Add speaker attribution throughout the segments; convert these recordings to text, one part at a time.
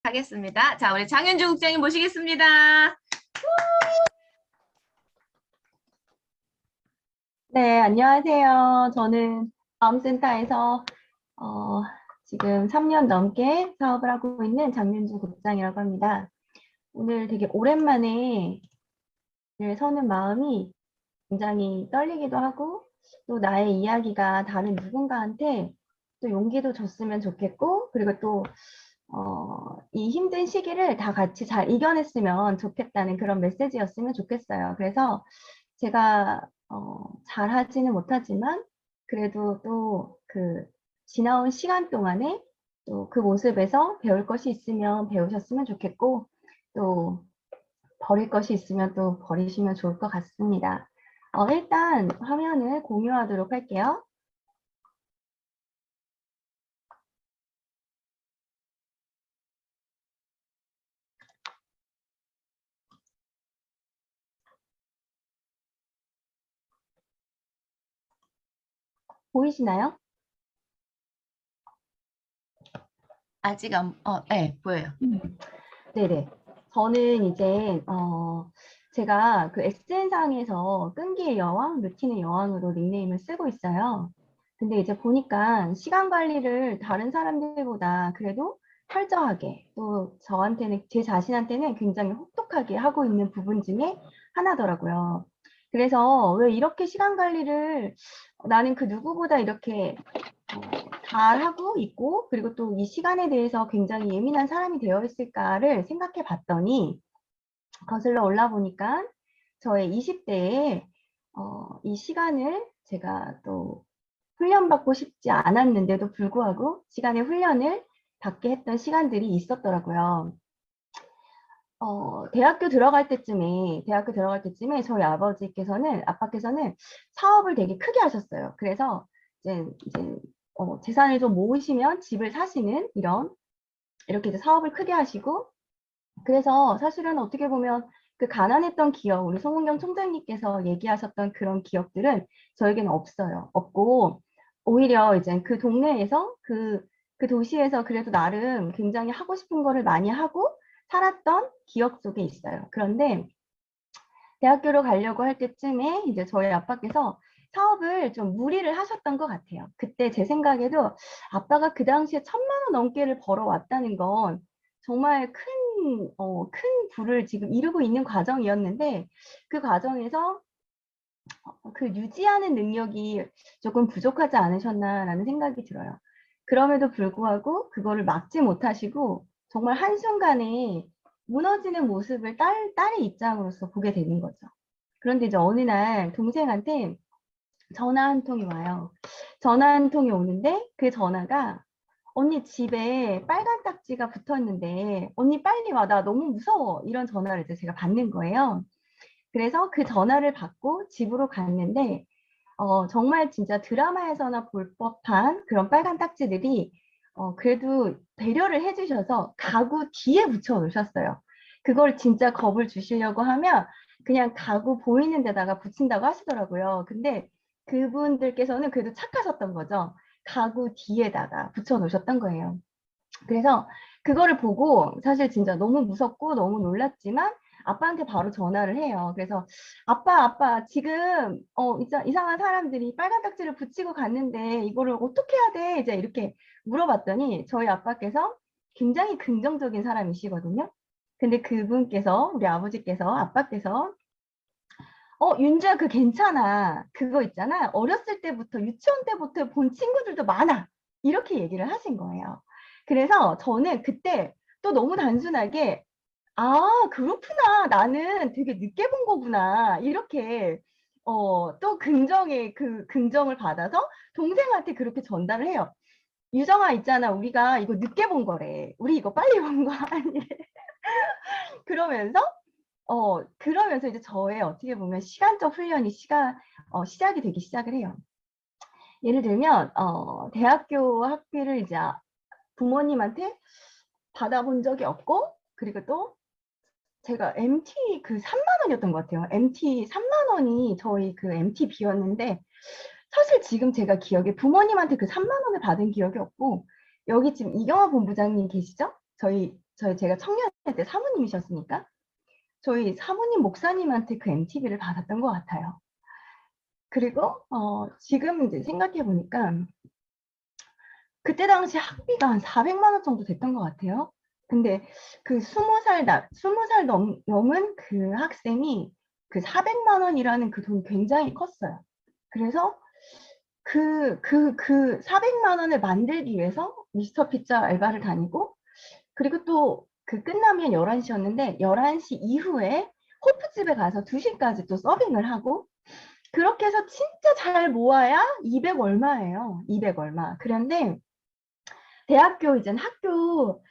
Speaker 1: 하겠습니다. 자, 우리 장윤주 국장님 모시겠습니다.
Speaker 2: 네, 안녕하세요. 저는 다음센터에서 어, 지금 3년 넘게 사업을 하고 있는 장윤주 국장이라고 합니다. 오늘 되게 오랜만에 서는 마음이 굉장히 떨리기도 하고 또 나의 이야기가 다른 누군가한테 또 용기도 줬으면 좋겠고 그리고 또 이 힘든 시기를 다 같이 잘 이겨냈으면 좋겠다는 그런 메시지였으면 좋겠어요. 그래서 제가 잘하지는 못하지만 그래도 또 그 지나온 시간 동안에 또 그 모습에서 배울 것이 있으면 배우셨으면 좋겠고 또 버릴 것이 있으면 또 버리시면 좋을 것 같습니다. 일단 화면을 공유하도록 할게요. 보이시나요?
Speaker 1: 아직 네, 보여요.
Speaker 2: 네네. 저는 이제 제가 그 SN상에서 끈기의 여왕, 루틴의 여왕으로 닉네임을 쓰고 있어요. 근데 이제 보니까 시간 관리를 다른 사람들보다 그래도 철저하게 또 저한테는 제 자신한테는 굉장히 혹독하게 하고 있는 부분 중에 하나더라고요. 그래서 왜 이렇게 시간 관리를 나는 그 누구보다 이렇게 잘하고 있고 그리고 또 이 시간에 대해서 굉장히 예민한 사람이 되어 있을까를 생각해 봤더니 거슬러 올라 보니까 저의 20대에 이 시간을 제가 또 훈련받고 싶지 않았는데도 불구하고 시간의 훈련을 받게 했던 시간들이 있었더라고요. 대학교 들어갈 때쯤에 저희 아빠께서는 사업을 되게 크게 하셨어요. 그래서 이제 재산을 좀 모으시면 집을 사시는 이렇게 이제 사업을 크게 하시고, 그래서 사실은 어떻게 보면 그 가난했던 기억, 우리 송은경 총장님께서 얘기하셨던 그런 기억들은 저에게는 없어요. 없고, 오히려 이제 그 동네에서 그 도시에서 그래도 나름 굉장히 하고 싶은 거를 많이 하고 살았던 기억 속에 있어요. 그런데 대학교로 가려고 할 때쯤에 이제 저희 아빠께서 사업을 좀 무리를 하셨던 것 같아요. 그때 제 생각에도 아빠가 그 당시에 1,000만 원 넘게를 벌어왔다는 건 정말 큰 부를 지금 이루고 있는 과정이었는데 그 과정에서 그 유지하는 능력이 조금 부족하지 않으셨나라는 생각이 들어요. 그럼에도 불구하고 그거를 막지 못하시고 정말 한순간에 무너지는 모습을 딸의 입장으로서 보게 되는 거죠. 그런데 이제 어느 날 동생한테 전화 한 통이 와요. 전화 한 통이 오는데 그 전화가 언니 집에 빨간 딱지가 붙었는데 언니 빨리 와. 나 너무 무서워. 이런 전화를 이제 제가 받는 거예요. 그래서 그 전화를 받고 집으로 갔는데 정말 진짜 드라마에서나 볼 법한 그런 빨간 딱지들이 그래도 배려를 해주셔서 가구 뒤에 붙여 놓으셨어요. 그걸 진짜 겁을 주시려고 하면 그냥 가구 보이는 데다가 붙인다고 하시더라고요. 근데 그분들께서는 그래도 착하셨던 거죠. 가구 뒤에다가 붙여 놓으셨던 거예요. 그래서 그거를 보고 사실 진짜 너무 무섭고 너무 놀랐지만 아빠한테 바로 전화를 해요. 그래서 아빠 지금 이상한 사람들이 빨간 딱지를 붙이고 갔는데 이거를 어떻게 해야 돼? 이제 이렇게 물어봤더니 저희 아빠께서 굉장히 긍정적인 사람이시거든요. 근데 그분께서 우리 아빠께서 윤주야, 그 괜찮아. 그거 있잖아. 어렸을 때부터, 유치원 때부터 본 친구들도 많아. 이렇게 얘기를 하신 거예요. 그래서 저는 그때 또 너무 단순하게, 아, 그렇구나. 나는 되게 늦게 본 거구나. 이렇게, 또 긍정을 받아서 동생한테 그렇게 전달을 해요. 유정아, 있잖아. 우리가 이거 늦게 본 거래. 우리 이거 빨리 본 거 아니래. 그러면서 그러면서 이제 저의 어떻게 보면 시간적 훈련이 시작이 되기 시작을 해요. 예를 들면, 대학교 학비를 이제 부모님한테 받아본 적이 없고, 그리고 또 제가 MT 그 3만 원이었던 것 같아요. MT 3만 원이 저희 그 MT비였는데, 사실 지금 제가 기억에 부모님한테 그 3만 원을 받은 기억이 없고, 여기 지금 이경화 본부장님 계시죠? 제가 청년회 때 사모님이셨으니까 저희 사모님 목사님한테 그 MTV를 받았던 것 같아요. 그리고 지금 이제 생각해 보니까 그때 당시 학비가 한 400만 원 정도 됐던 것 같아요. 근데 그 20살 넘은 그 학생이 그 400만 원이라는 그 돈이 굉장히 컸어요. 그래서 그 400만 원을 만들기 위해서 미스터 피자 알바를 다니고, 그리고 또 그 끝나면 11시였는데 11시 이후에 호프집에 가서 2시까지 또 서빙을 하고, 그렇게 해서 진짜 잘 모아야 200 얼마예요. 200 얼마. 그런데 대학교 이제 학교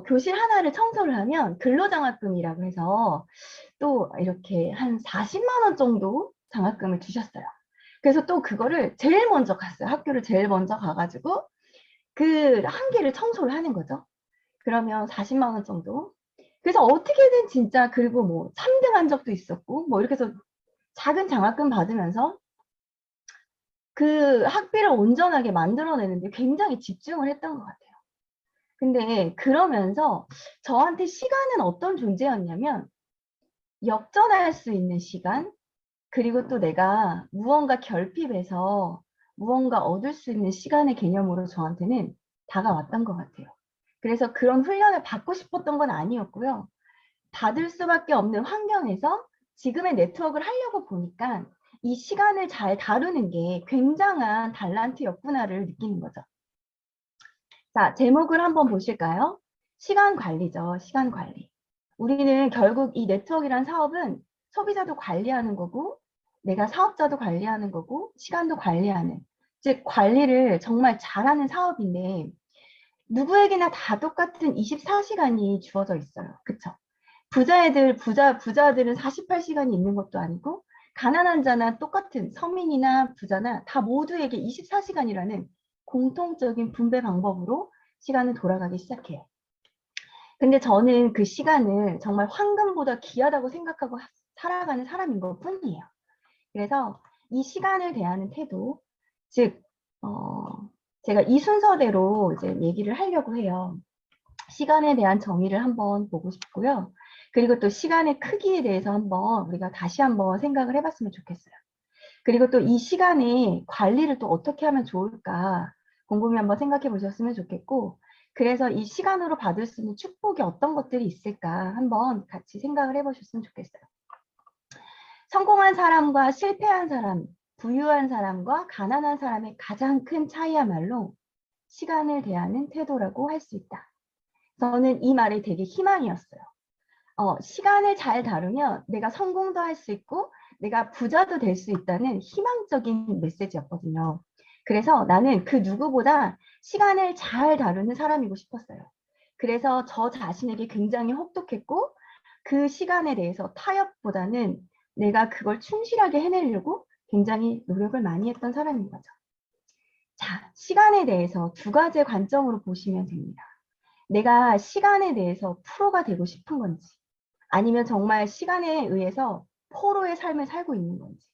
Speaker 2: 교실 하나를 청소를 하면 근로장학금이라고 해서 또 이렇게 한 40만 원 정도 장학금을 주셨어요. 그래서 또 그거를 제일 먼저 갔어요. 학교를 제일 먼저 가가지고 그 한 개를 청소를 하는 거죠. 그러면 40만 원 정도. 그래서 어떻게든 진짜, 그리고 뭐 3등 한 적도 있었고 뭐 이렇게 해서 작은 장학금 받으면서 그 학비를 온전하게 만들어내는데 굉장히 집중을 했던 것 같아요. 근데 그러면서 저한테 시간은 어떤 존재였냐면 역전할 수 있는 시간, 그리고 또 내가 무언가 결핍해서 무언가 얻을 수 있는 시간의 개념으로 저한테는 다가왔던 것 같아요. 그래서 그런 훈련을 받고 싶었던 건 아니었고요. 받을 수밖에 없는 환경에서 지금의 네트워크를 하려고 보니까 이 시간을 잘 다루는 게 굉장한 달란트였구나를 느끼는 거죠. 자, 제목을 한번 보실까요? 시간 관리죠. 시간 관리. 우리는 결국 이 네트워크라는 사업은 소비자도 관리하는 거고, 내가 사업자도 관리하는 거고, 시간도 관리하는, 즉 관리를 정말 잘하는 사업인데, 누구에게나 다 똑같은 24시간이 주어져 있어요. 그쵸? 부자들은 48시간이 있는 것도 아니고, 가난한 자나 똑같은 서민이나 부자나 다 모두에게 24시간이라는 공통적인 분배 방법으로 시간은 돌아가기 시작해요. 근데 저는 그 시간을 정말 황금보다 귀하다고 생각하고 살아가는 사람인 것 뿐이에요. 그래서 이 시간을 대하는 태도, 즉, 제가 이 순서대로 이제 얘기를 하려고 해요. 시간에 대한 정의를 한번 보고 싶고요. 그리고 또 시간의 크기에 대해서 한번 우리가 다시 한번 생각을 해봤으면 좋겠어요. 그리고 또 이 시간의 관리를 또 어떻게 하면 좋을까 곰곰이 한번 생각해 보셨으면 좋겠고, 그래서 이 시간으로 받을 수 있는 축복이 어떤 것들이 있을까 한번 같이 생각을 해보셨으면 좋겠어요. 성공한 사람과 실패한 사람, 부유한 사람과 가난한 사람의 가장 큰 차이야말로 시간을 대하는 태도라고 할 수 있다. 저는 이 말이 되게 희망이었어요. 시간을 잘 다루면 내가 성공도 할 수 있고 내가 부자도 될 수 있다는 희망적인 메시지였거든요. 그래서 나는 그 누구보다 시간을 잘 다루는 사람이고 싶었어요. 그래서 저 자신에게 굉장히 혹독했고, 그 시간에 대해서 타협보다는 내가 그걸 충실하게 해내려고 굉장히 노력을 많이 했던 사람인 거죠. 자, 시간에 대해서 두 가지 관점으로 보시면 됩니다. 내가 시간에 대해서 프로가 되고 싶은 건지, 아니면 정말 시간에 의해서 포로의 삶을 살고 있는 건지.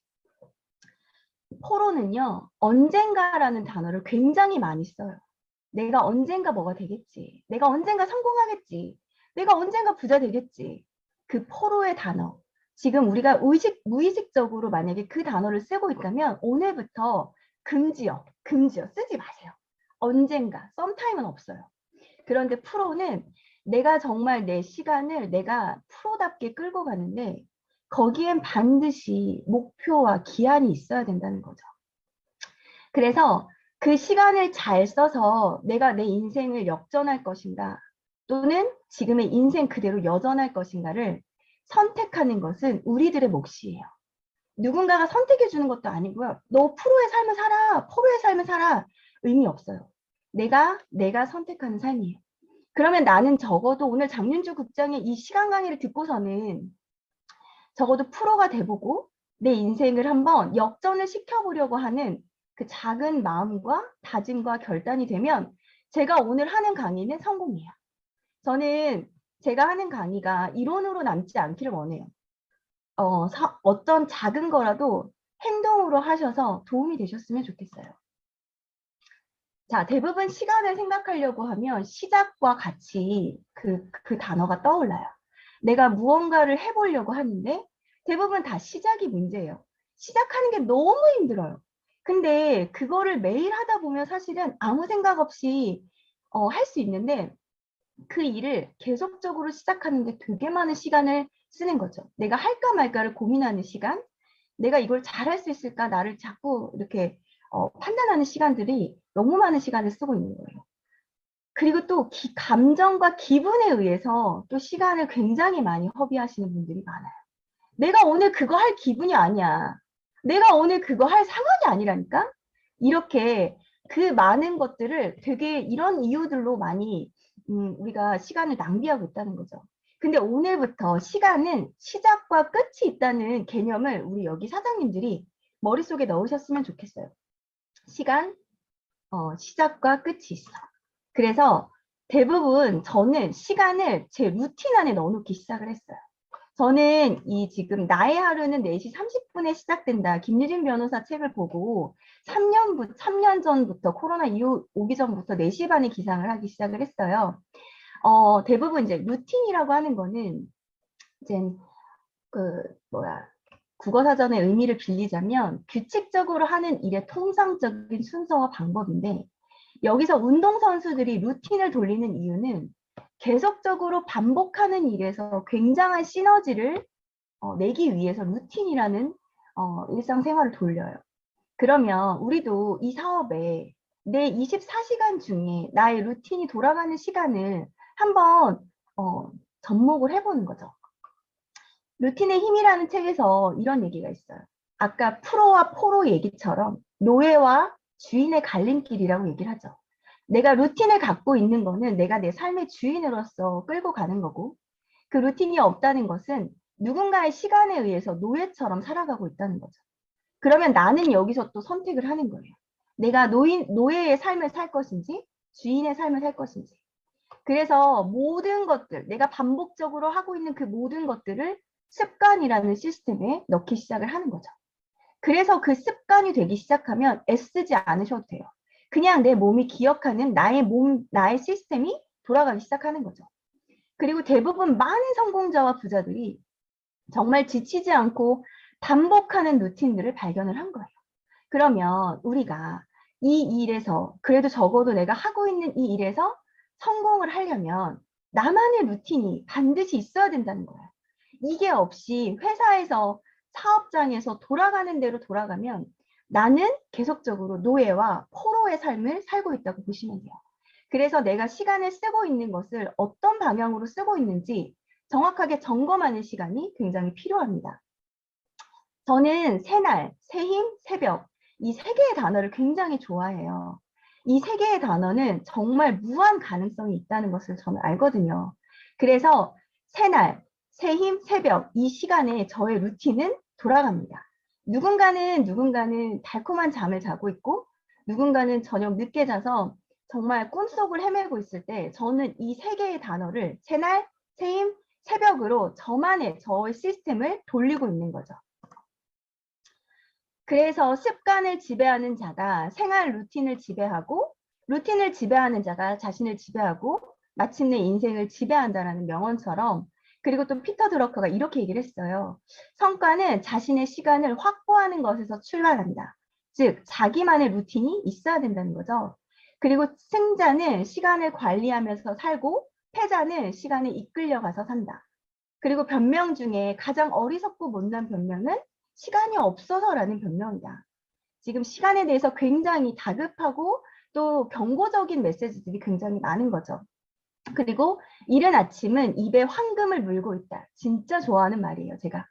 Speaker 2: 포로는요, 언젠가라는 단어를 굉장히 많이 써요. 내가 언젠가 뭐가 되겠지. 내가 언젠가 성공하겠지. 내가 언젠가 부자 되겠지. 그 포로의 단어. 지금 우리가 무의식적으로 만약에 그 단어를 쓰고 있다면 오늘부터 금지요. 금지요. 쓰지 마세요. 언젠가, 썸타임은 없어요. 그런데 프로는 내가 정말 내 시간을 내가 프로답게 끌고 가는데 거기엔 반드시 목표와 기한이 있어야 된다는 거죠. 그래서 그 시간을 잘 써서 내가 내 인생을 역전할 것인가, 또는 지금의 인생 그대로 여전할 것인가를 선택하는 것은 우리들의 몫이에요. 누군가가 선택해 주는 것도 아니고요. 너 프로의 삶을 살아, 포로의 삶을 살아. 의미 없어요. 내가 선택하는 삶이에요. 그러면 나는 적어도 오늘 장윤주 국장의 이 시간 강의를 듣고서는 적어도 프로가 돼보고 내 인생을 한번 역전을 시켜보려고 하는 그 작은 마음과 다짐과 결단이 되면 제가 오늘 하는 강의는 성공이에요. 저는 제가 하는 강의가 이론으로 남지 않기를 원해요. 어떤 작은 거라도 행동으로 하셔서 도움이 되셨으면 좋겠어요. 자, 대부분 시간을 생각하려고 하면 시작과 같이 그 단어가 떠올라요. 내가 무언가를 해보려고 하는데 대부분 다 시작이 문제예요. 시작하는 게 너무 힘들어요. 근데 그거를 매일 하다 보면 사실은 아무 생각 없이 할 수 있는데 그 일을 계속적으로 시작하는 게 되게 많은 시간을 쓰는 거죠. 내가 할까 말까를 고민하는 시간, 내가 이걸 잘할 수 있을까, 나를 자꾸 이렇게 판단하는 시간들이 너무 많은 시간을 쓰고 있는 거예요. 그리고 또 감정과 기분에 의해서 또 시간을 굉장히 많이 허비하시는 분들이 많아요. 내가 오늘 그거 할 기분이 아니야. 내가 오늘 그거 할 상황이 아니라니까? 이렇게 그 많은 것들을 되게 이런 이유들로 많이 우리가 시간을 낭비하고 있다는 거죠. 근데 오늘부터 시간은 시작과 끝이 있다는 개념을 우리 여기 사장님들이 머릿속에 넣으셨으면 좋겠어요. 시간, 시작과 끝이 있어. 그래서 대부분 저는 시간을 제 루틴 안에 넣어놓기 시작을 했어요. 저는 이 지금 나의 하루는 4시 30분에 시작된다. 김유진 변호사 책을 보고 3년 전부터 코로나 이후 오기 전부터 4시 반에 기상을 하기 시작을 했어요. 대부분 이제 루틴이라고 하는 거는 이제 그 뭐야 국어사전의 의미를 빌리자면 규칙적으로 하는 일의 통상적인 순서와 방법인데 여기서 운동선수들이 루틴을 돌리는 이유는 계속적으로 반복하는 일에서 굉장한 시너지를 내기 위해서 루틴이라는 일상생활을 돌려요. 그러면 우리도 이 사업에 내 24시간 중에 나의 루틴이 돌아가는 시간을 한번 접목을 해보는 거죠. 루틴의 힘이라는 책에서 이런 얘기가 있어요. 아까 프로와 포로 얘기처럼 노예와 주인의 갈림길이라고 얘기를 하죠. 내가 루틴을 갖고 있는 거는 내가 내 삶의 주인으로서 끌고 가는 거고 그 루틴이 없다는 것은 누군가의 시간에 의해서 노예처럼 살아가고 있다는 거죠. 그러면 나는 여기서 또 선택을 하는 거예요. 내가 노예의 삶을 살 것인지 주인의 삶을 살 것인지. 그래서 모든 것들, 내가 반복적으로 하고 있는 그 모든 것들을 습관이라는 시스템에 넣기 시작을 하는 거죠. 그래서 그 습관이 되기 시작하면 애쓰지 않으셔도 돼요. 그냥 내 몸이 기억하는 나의 시스템이 돌아가기 시작하는 거죠. 그리고 대부분 많은 성공자와 부자들이 정말 지치지 않고 반복하는 루틴들을 발견을 한 거예요. 그러면 우리가 이 일에서 그래도 적어도 내가 하고 있는 이 일에서 성공을 하려면 나만의 루틴이 반드시 있어야 된다는 거예요. 이게 없이 회사에서 사업장에서 돌아가는 대로 돌아가면 나는 계속적으로 노예와 포로의 삶을 살고 있다고 보시면 돼요. 그래서 내가 시간을 쓰고 있는 것을 어떤 방향으로 쓰고 있는지 정확하게 점검하는 시간이 굉장히 필요합니다. 저는 새날, 새힘, 새벽 이 세 개의 단어를 굉장히 좋아해요. 이 세 개의 단어는 정말 무한 가능성이 있다는 것을 저는 알거든요. 그래서 새날, 새힘, 새벽 이 시간에 저의 루틴은 돌아갑니다. 누군가는 달콤한 잠을 자고 있고 누군가는 저녁 늦게 자서 정말 꿈속을 헤매고 있을 때 저는 이 세 개의 단어를 새날, 새힘, 새벽으로 저의 시스템을 돌리고 있는 거죠. 그래서 습관을 지배하는 자가 생활 루틴을 지배하고 루틴을 지배하는 자가 자신을 지배하고 마침내 인생을 지배한다라는 명언처럼 그리고 또 피터 드러커가 이렇게 얘기를 했어요. 성과는 자신의 시간을 확보하는 것에서 출발한다. 즉 자기만의 루틴이 있어야 된다는 거죠. 그리고 승자는 시간을 관리하면서 살고 패자는 시간에 이끌려가서 산다. 그리고 변명 중에 가장 어리석고 못난 변명은 시간이 없어서라는 변명이다. 지금 시간에 대해서 굉장히 다급하고 또 경고적인 메시지들이 굉장히 많은 거죠. 그리고 이른 아침은 입에 황금을 물고 있다. 진짜 좋아하는 말이에요, 제가.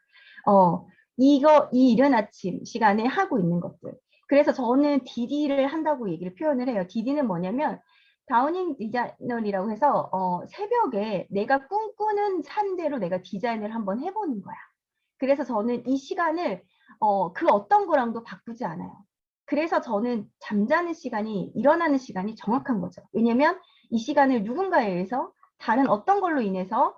Speaker 2: 이 이른 아침 시간에 하고 있는 것들. 그래서 저는 DD를 한다고 얘기를 표현을 해요. DD는 뭐냐면 다우닝 디자이너라고 해서 새벽에 내가 꿈꾸는 삶대로 내가 디자인을 한번 해보는 거야. 그래서 저는 이 시간을 그 어떤 거랑도 바꾸지 않아요. 그래서 저는 잠자는 시간이 일어나는 시간이 정확한 거죠. 왜냐면 이 시간을 누군가에 의해서 다른 어떤 걸로 인해서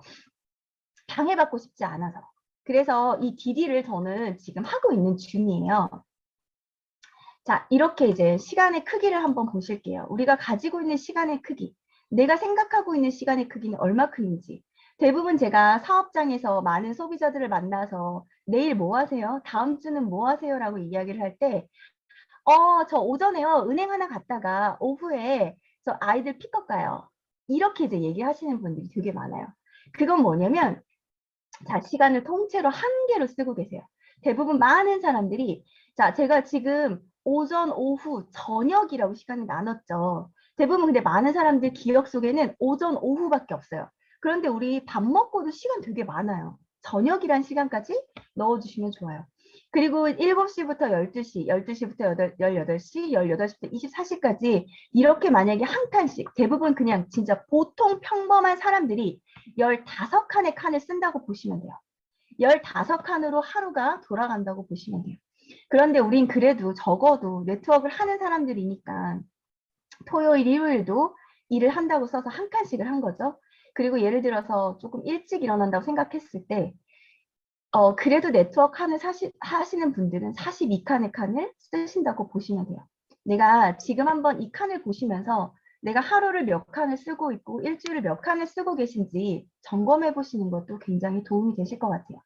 Speaker 2: 방해받고 싶지 않아서. 그래서 이 DD를 저는 지금 하고 있는 중이에요. 자, 이렇게 이제 시간의 크기를 한번 보실게요. 우리가 가지고 있는 시간의 크기, 내가 생각하고 있는 시간의 크기는 얼마큼인지. 대부분 제가 사업장에서 많은 소비자들을 만나서 내일 뭐 하세요? 다음 주는 뭐 하세요? 라고 이야기를 할 때, 저 오전에요. 은행 하나 갔다가 오후에 저 아이들 픽업 가요. 이렇게 이제 얘기하시는 분들이 되게 많아요. 그건 뭐냐면, 자, 시간을 통째로 한 개로 쓰고 계세요. 대부분 많은 사람들이, 자, 제가 지금 오전, 오후, 저녁이라고 시간을 나눴죠. 대부분 근데 많은 사람들 기억 속에는 오전, 오후밖에 없어요. 그런데 우리 밥 먹고도 시간 되게 많아요. 저녁이란 시간까지 넣어주시면 좋아요. 그리고 7시부터 12시, 12시부터 18시, 18시부터 24시까지 이렇게 만약에 한 칸씩, 대부분 그냥 진짜 보통 평범한 사람들이 15칸의 칸을 쓴다고 보시면 돼요. 15칸으로 하루가 돌아간다고 보시면 돼요. 그런데 우린 그래도 적어도 네트워크를 하는 사람들이니까 토요일, 일요일도 일을 한다고 써서 한 칸씩을 한 거죠. 그리고 예를 들어서 조금 일찍 일어난다고 생각했을 때 그래도 네트워크 하시는 분들은 42칸의 칸을 쓰신다고 보시면 돼요. 내가 지금 한번 이 칸을 보시면서 내가 하루를 몇 칸을 쓰고 있고 일주일을 몇 칸을 쓰고 계신지 점검해 보시는 것도 굉장히 도움이 되실 것 같아요.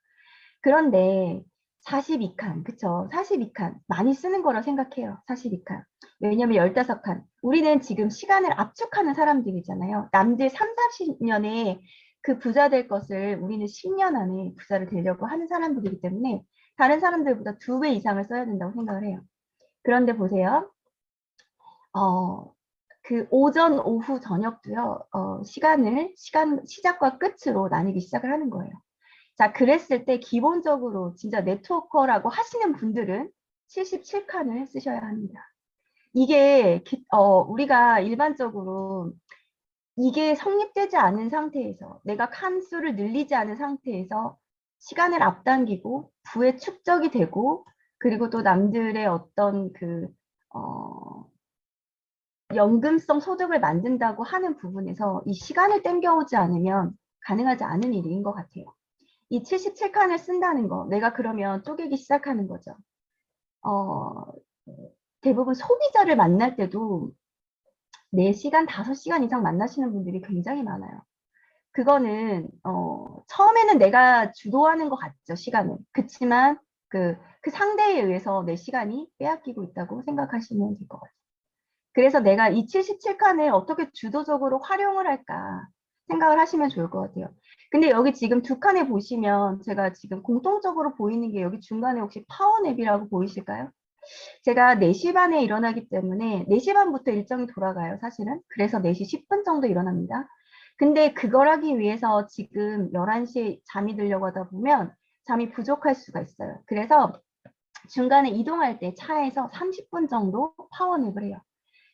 Speaker 2: 그런데 42칸, 그쵸? 42칸. 많이 쓰는 거라 생각해요. 42칸. 왜냐면 15칸. 우리는 지금 시간을 압축하는 사람들이잖아요. 남들 3, 40년에 그 부자 될 것을 우리는 10년 안에 부자를 되려고 하는 사람들이기 때문에 다른 사람들보다 2배 이상을 써야 된다고 생각을 해요. 그런데 보세요. 그 오전, 오후, 저녁도요, 시작과 끝으로 나뉘기 시작을 하는 거예요. 자, 그랬을 때 기본적으로 진짜 네트워커라고 하시는 분들은 77칸을 쓰셔야 합니다. 이게 우리가 일반적으로 이게 성립되지 않은 상태에서 내가 칸수를 늘리지 않은 상태에서 시간을 앞당기고 부의 축적이 되고 그리고 또 남들의 어떤 그 연금성 소득을 만든다고 하는 부분에서 이 시간을 땡겨오지 않으면 가능하지 않은 일인 것 같아요. 이 77칸을 쓴다는 거, 내가 그러면 쪼개기 시작하는 거죠. 어, 대부분 소비자를 만날 때도 4시간, 5시간 이상 만나시는 분들이 굉장히 많아요. 그거는, 처음에는 내가 주도하는 것 같죠, 시간은. 그치만, 그 상대에 의해서 내 시간이 빼앗기고 있다고 생각하시면 될 것 같아요. 그래서 내가 이 77칸을 어떻게 주도적으로 활용을 할까 생각을 하시면 좋을 것 같아요. 근데 여기 지금 2칸에 보시면 제가 지금 공통적으로 보이는 게 여기 중간에 혹시 파워냅이라고 보이실까요? 제가 4시 반에 일어나기 때문에 4시 반부터 일정이 돌아가요, 사실은. 그래서 4시 10분 정도 일어납니다. 근데 그걸 하기 위해서 지금 11시에 잠이 들려고 하다 보면 잠이 부족할 수가 있어요. 그래서 중간에 이동할 때 차에서 30분 정도 파워냅을 해요.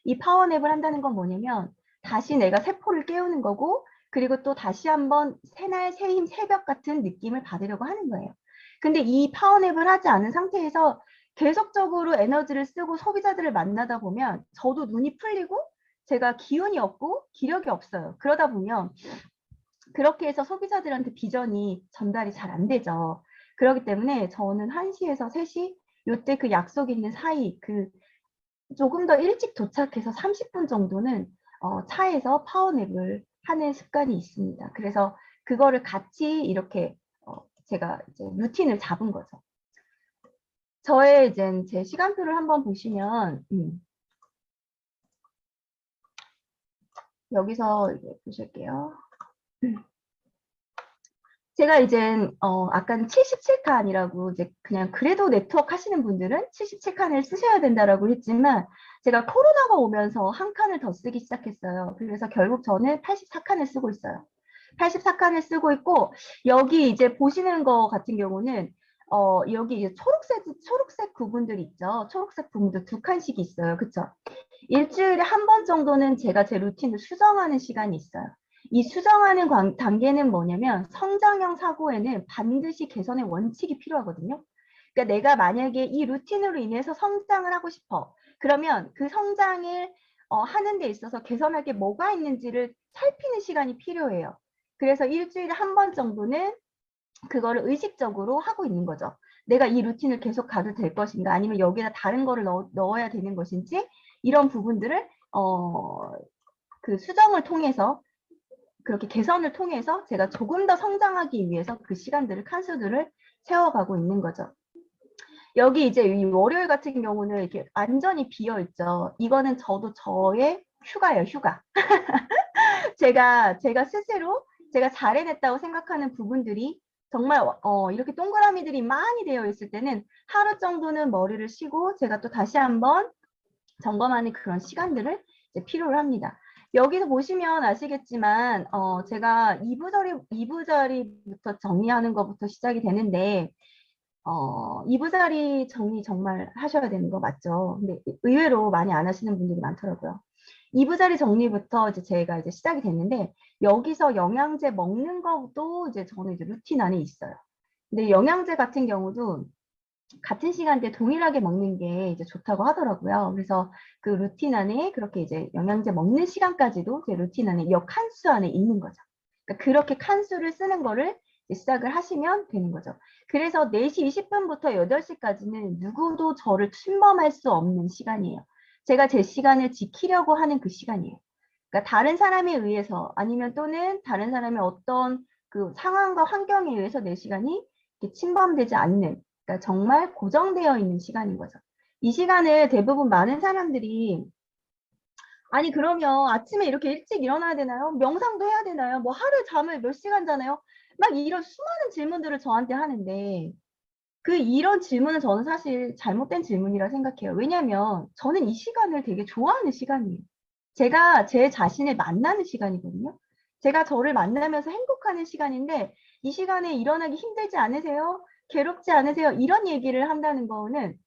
Speaker 2: 이 파워냅을 한다는 건 뭐냐면 다시 내가 세포를 깨우는 거고 그리고 또 다시 한번 새날 새힘 새벽 같은 느낌을 받으려고 하는 거예요. 근데 이 파워냅을 하지 않은 상태에서 계속적으로 에너지를 쓰고 소비자들을 만나다 보면 저도 눈이 풀리고 제가 기운이 없고 기력이 없어요. 그러다 보면 그렇게 해서 소비자들한테 비전이 전달이 잘 안 되죠. 그렇기 때문에 저는 1시에서 3시 요때 그 약속 있는 사이 조금 더 일찍 도착해서 30분 정도는 차에서 파워냅을 하는 습관이 있습니다. 그래서 그거를 같이 이렇게 제가 이제 루틴을 잡은 거죠. 저의 이제 제 시간표를 한번 보시면 여기서 이제 보실게요. 제가 이제 아까 77칸이라고 이제 그냥 그래도 네트워크 하시는 분들은 77칸을 쓰셔야 된다라고 했지만 제가 코로나가 오면서 한 칸을 더 쓰기 시작했어요. 그래서 결국 저는 84칸을 쓰고 있어요. 84칸을 쓰고 있고 여기 이제 보시는 거 같은 경우는 여기 이제 초록색 부분들 있죠. 초록색 부분도 2칸씩 있어요. 그쵸? 일주일에 한 번 정도는 제가 제 루틴을 수정하는 시간이 있어요. 이 수정하는 단계는 뭐냐면 성장형 사고에는 반드시 개선의 원칙이 필요하거든요. 그러니까 내가 만약에 이 루틴으로 인해서 성장을 하고 싶어. 그러면 그 성장을 하는 데 있어서 개선할 게 뭐가 있는지를 살피는 시간이 필요해요. 그래서 일주일에 한 번 정도는 그거를 의식적으로 하고 있는 거죠. 내가 이 루틴을 계속 가도 될 것인가 아니면 여기다 다른 거를 넣어야 되는 것인지 이런 부분들을 그 수정을 통해서 그렇게 개선을 통해서 제가 조금 더 성장하기 위해서 그 시간들을 칸수들을 세워가고 있는 거죠. 여기 이제 이 월요일 같은 경우는 이렇게 완전히 비어 있죠. 이거는 저도 저의 휴가예요, 휴가. 제가 스스로 제가 잘 해냈다고 생각하는 부분들이 정말 이렇게 동그라미들이 많이 되어 있을 때는 하루 정도는 머리를 쉬고 제가 또 다시 한번 점검하는 그런 시간들을 이제 필요로 합니다. 여기서 보시면 아시겠지만 제가 2부 자리부터 정리하는 것부터 시작이 되는데 2부 자리 정리 정말 하셔야 되는 거 맞죠? 근데 의외로 많이 안 하시는 분들이 많더라고요. 2부 자리 정리부터 이제 제가 이제 시작이 됐는데 여기서 영양제 먹는 것도 이제 저는 이제 루틴 안에 있어요. 근데 영양제 같은 경우도 같은 시간대에 동일하게 먹는 게 이제 좋다고 하더라고요. 그래서 그 루틴 안에 그렇게 이제 영양제 먹는 시간까지도 제 루틴 안에 이 칸수 안에 있는 거죠. 그러니까 그렇게 칸수를 쓰는 거를 시작을 하시면 되는 거죠. 그래서 4시 20분부터 8시까지는 누구도 저를 침범할 수 없는 시간이에요. 제가 제 시간을 지키려고 하는 그 시간이에요. 그러니까 다른 사람에 의해서 아니면 또는 다른 사람의 어떤 그 상황과 환경에 의해서 내 시간이 침범되지 않는 그러니까 정말 고정되어 있는 시간인 거죠. 이 시간을 대부분 많은 사람들이 아니 그러면 아침에 이렇게 일찍 일어나야 되나요? 명상도 해야 되나요? 뭐 하루 잠을 몇 시간 자나요? 막 이런 수많은 질문들을 저한테 하는데 그 이런 질문은 저는 사실 잘못된 질문이라 생각해요. 왜냐하면 저는 이 시간을 되게 좋아하는 시간이에요. 제가 제 자신을 만나는 시간이거든요. 제가 저를 만나면서 행복하는 시간인데 이 시간에 일어나기 힘들지 않으세요? 괴롭지 않으세요? 이런 얘기를 한다는 거는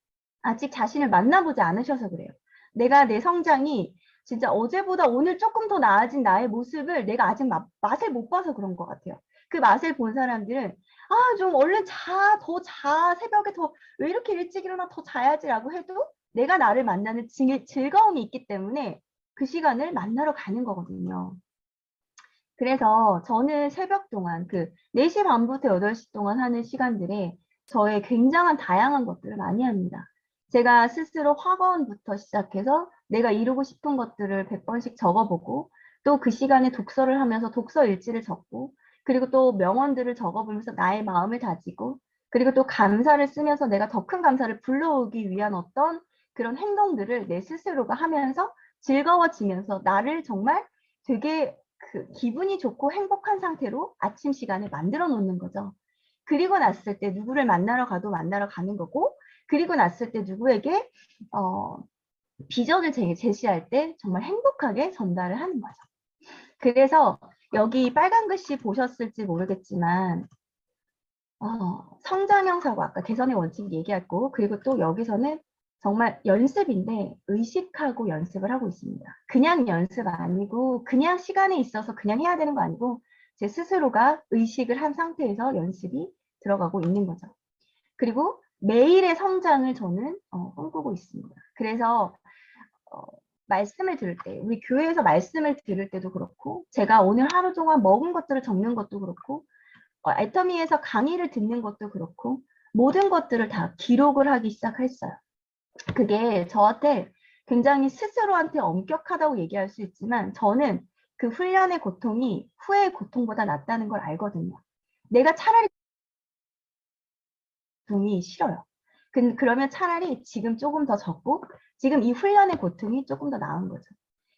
Speaker 2: 아직 자신을 만나보지 않으셔서 그래요. 내가 내 성장이 진짜 어제보다 오늘 조금 더 나아진 나의 모습을 내가 아직 맛을 못 봐서 그런 것 같아요. 그 맛을 본 사람들은 아, 좀 얼른 자, 더 자, 새벽에 더 왜 이렇게 일찍 일어나 더 자야지라고 해도 내가 나를 만나는 즐거움이 있기 때문에 그 시간을 만나러 가는 거거든요. 그래서 저는 새벽 동안 그 4시 반부터 8시 동안 하는 시간들에 저의 굉장한 다양한 것들을 많이 합니다. 제가 스스로 학원부터 시작해서 내가 이루고 싶은 것들을 100번씩 적어보고 또 그 시간에 독서를 하면서 독서 일지를 적고 그리고 또 명언들을 적어보면서 나의 마음을 다지고 그리고 또 감사를 쓰면서 내가 더 큰 감사를 불러오기 위한 어떤 그런 행동들을 내 스스로가 하면서 즐거워지면서 나를 정말 되게 그 기분이 좋고 행복한 상태로 아침 시간을 만들어 놓는 거죠. 그리고 났을 때 누구를 만나러 가도 만나러 가는 거고 그리고 났을 때 누구에게 비전을 제시할 때 정말 행복하게 전달을 하는 거죠. 그래서 여기 빨간 글씨 보셨을지 모르겠지만 성장형 사고 아까 개선의 원칙 얘기했고 그리고 또 여기서는 정말 연습인데 의식하고 연습을 하고 있습니다. 그냥 연습 아니고 그냥 시간에 있어서 그냥 해야 되는 거 아니고 제 스스로가 의식을 한 상태에서 연습이 들어가고 있는 거죠. 그리고 매일의 성장을 저는 꿈꾸고 있습니다. 그래서 말씀을 들을 때 우리 교회에서 말씀을 들을 때도 그렇고 제가 오늘 하루 동안 먹은 것들을 적는 것도 그렇고 애터미에서 강의를 듣는 것도 그렇고 모든 것들을 다 기록을 하기 시작했어요. 그게 저한테 굉장히 스스로한테 엄격하다고 얘기할 수 있지만 저는 그 훈련의 고통이 후회의 고통보다 낫다는 걸 알거든요. 내가 차라리 고통이 싫어요. 그러면 차라리 지금 조금 더 적고 지금 이 훈련의 고통이 조금 더 나은 거죠.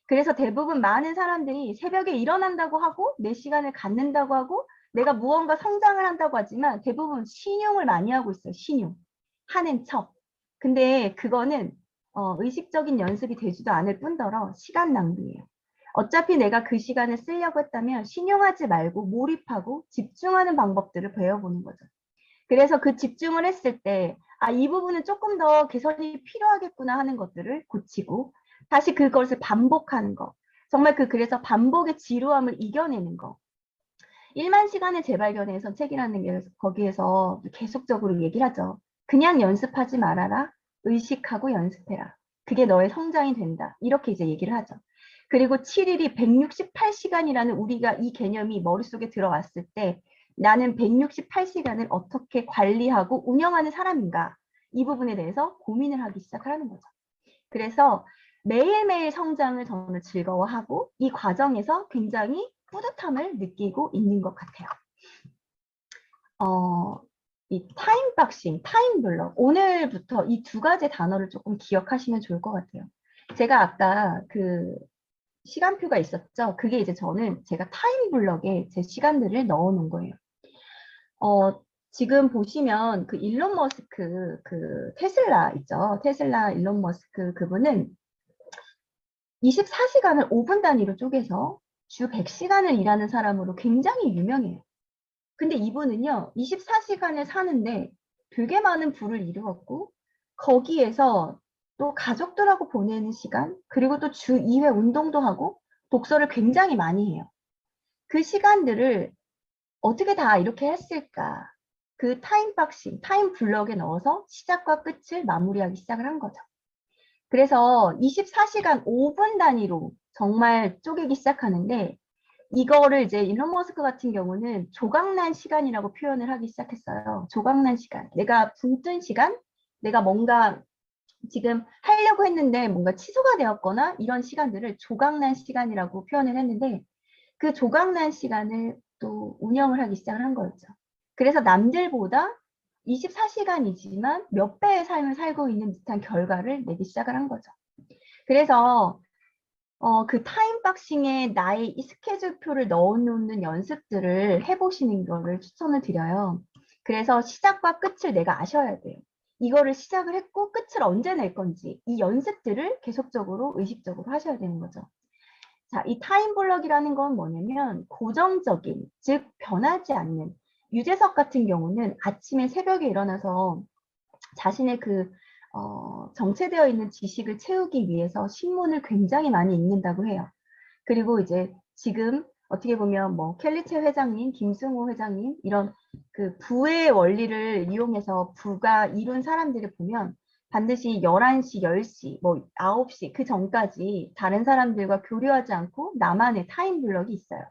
Speaker 2: 그래서 대부분 많은 사람들이 새벽에 일어난다고 하고 내 시간을 갖는다고 하고 내가 무언가 성장을 한다고 하지만 대부분 신용을 많이 하고 있어요. 신용. 하는 척. 근데 그거는 의식적인 연습이 되지도 않을 뿐더러 시간 낭비예요. 어차피 내가 그 시간을 쓰려고 했다면 신용하지 말고 몰입하고 집중하는 방법들을 배워보는 거죠. 그래서 그 집중을 했을 때, 아, 이 부분은 조금 더 개선이 필요하겠구나 하는 것들을 고치고, 다시 그것을 반복하는 거. 정말 그래서 반복의 지루함을 이겨내는 거. 1만 시간의 재발견에서 책이라는 게 거기에서 계속적으로 얘기를 하죠. 그냥 연습하지 말아라. 의식하고 연습해라. 그게 너의 성장이 된다. 이렇게 이제 얘기를 하죠. 그리고 7일이 168시간이라는 우리가 이 개념이 머릿속에 들어왔을 때 나는 168시간을 어떻게 관리하고 운영하는 사람인가? 이 부분에 대해서 고민을 하기 시작하는 거죠. 그래서 매일매일 성장을 저는 즐거워하고 이 과정에서 굉장히 뿌듯함을 느끼고 있는 것 같아요. 이 타임박싱, 타임블럭. 오늘부터 이 두 가지 단어를 조금 기억하시면 좋을 것 같아요. 제가 아까 그 시간표가 있었죠. 그게 이제 저는 제가 타임블럭에 제 시간들을 넣어 놓은 거예요. 지금 보시면 그 일론 머스크 그 테슬라 있죠. 테슬라 일론 머스크 그분은 24시간을 5분 단위로 쪼개서 주 100시간을 일하는 사람으로 굉장히 유명해요. 근데 이분은요, 24시간을 사는데 되게 많은 부를 이루었고, 거기에서 또 가족들하고 보내는 시간, 그리고 또 주 2회 운동도 하고, 독서를 굉장히 많이 해요. 그 시간들을 어떻게 다 이렇게 했을까? 그 타임박싱, 타임 블럭에 넣어서 시작과 끝을 마무리하기 시작을 한 거죠. 그래서 24시간 5분 단위로 정말 쪼개기 시작하는데, 이거를 이제 일론 머스크 같은 경우는 조각난 시간이라고 표현을 하기 시작했어요. 조각난 시간. 내가 붕 뜬 시간? 내가 뭔가 지금 하려고 했는데 뭔가 취소가 되었거나 이런 시간들을 조각난 시간이라고 표현을 했는데 그 조각난 시간을 또 운영을 하기 시작을 한 거였죠. 그래서 남들보다 24시간이지만 몇 배의 삶을 살고 있는 듯한 결과를 내기 시작을 한 거죠. 그래서 그 타임박싱에 나의 이 스케줄표를 넣어놓는 연습들을 해보시는 거를 추천을 드려요. 그래서 시작과 끝을 내가 아셔야 돼요. 이거를 시작을 했고 끝을 언제 낼 건지 이 연습들을 계속적으로 의식적으로 하셔야 되는 거죠. 자, 이 타임블럭이라는 건 뭐냐면 고정적인, 즉 변하지 않는 유재석 같은 경우는 아침에 새벽에 일어나서 자신의 그 정체되어 있는 지식을 채우기 위해서 신문을 굉장히 많이 읽는다고 해요. 그리고 이제 지금 어떻게 보면 뭐 켈리체 회장님, 김승호 회장님 이런 그 부의 원리를 이용해서 부가 이룬 사람들을 보면 반드시 11시, 10시, 뭐 9시 그 전까지 다른 사람들과 교류하지 않고 나만의 타임 블럭이 있어요.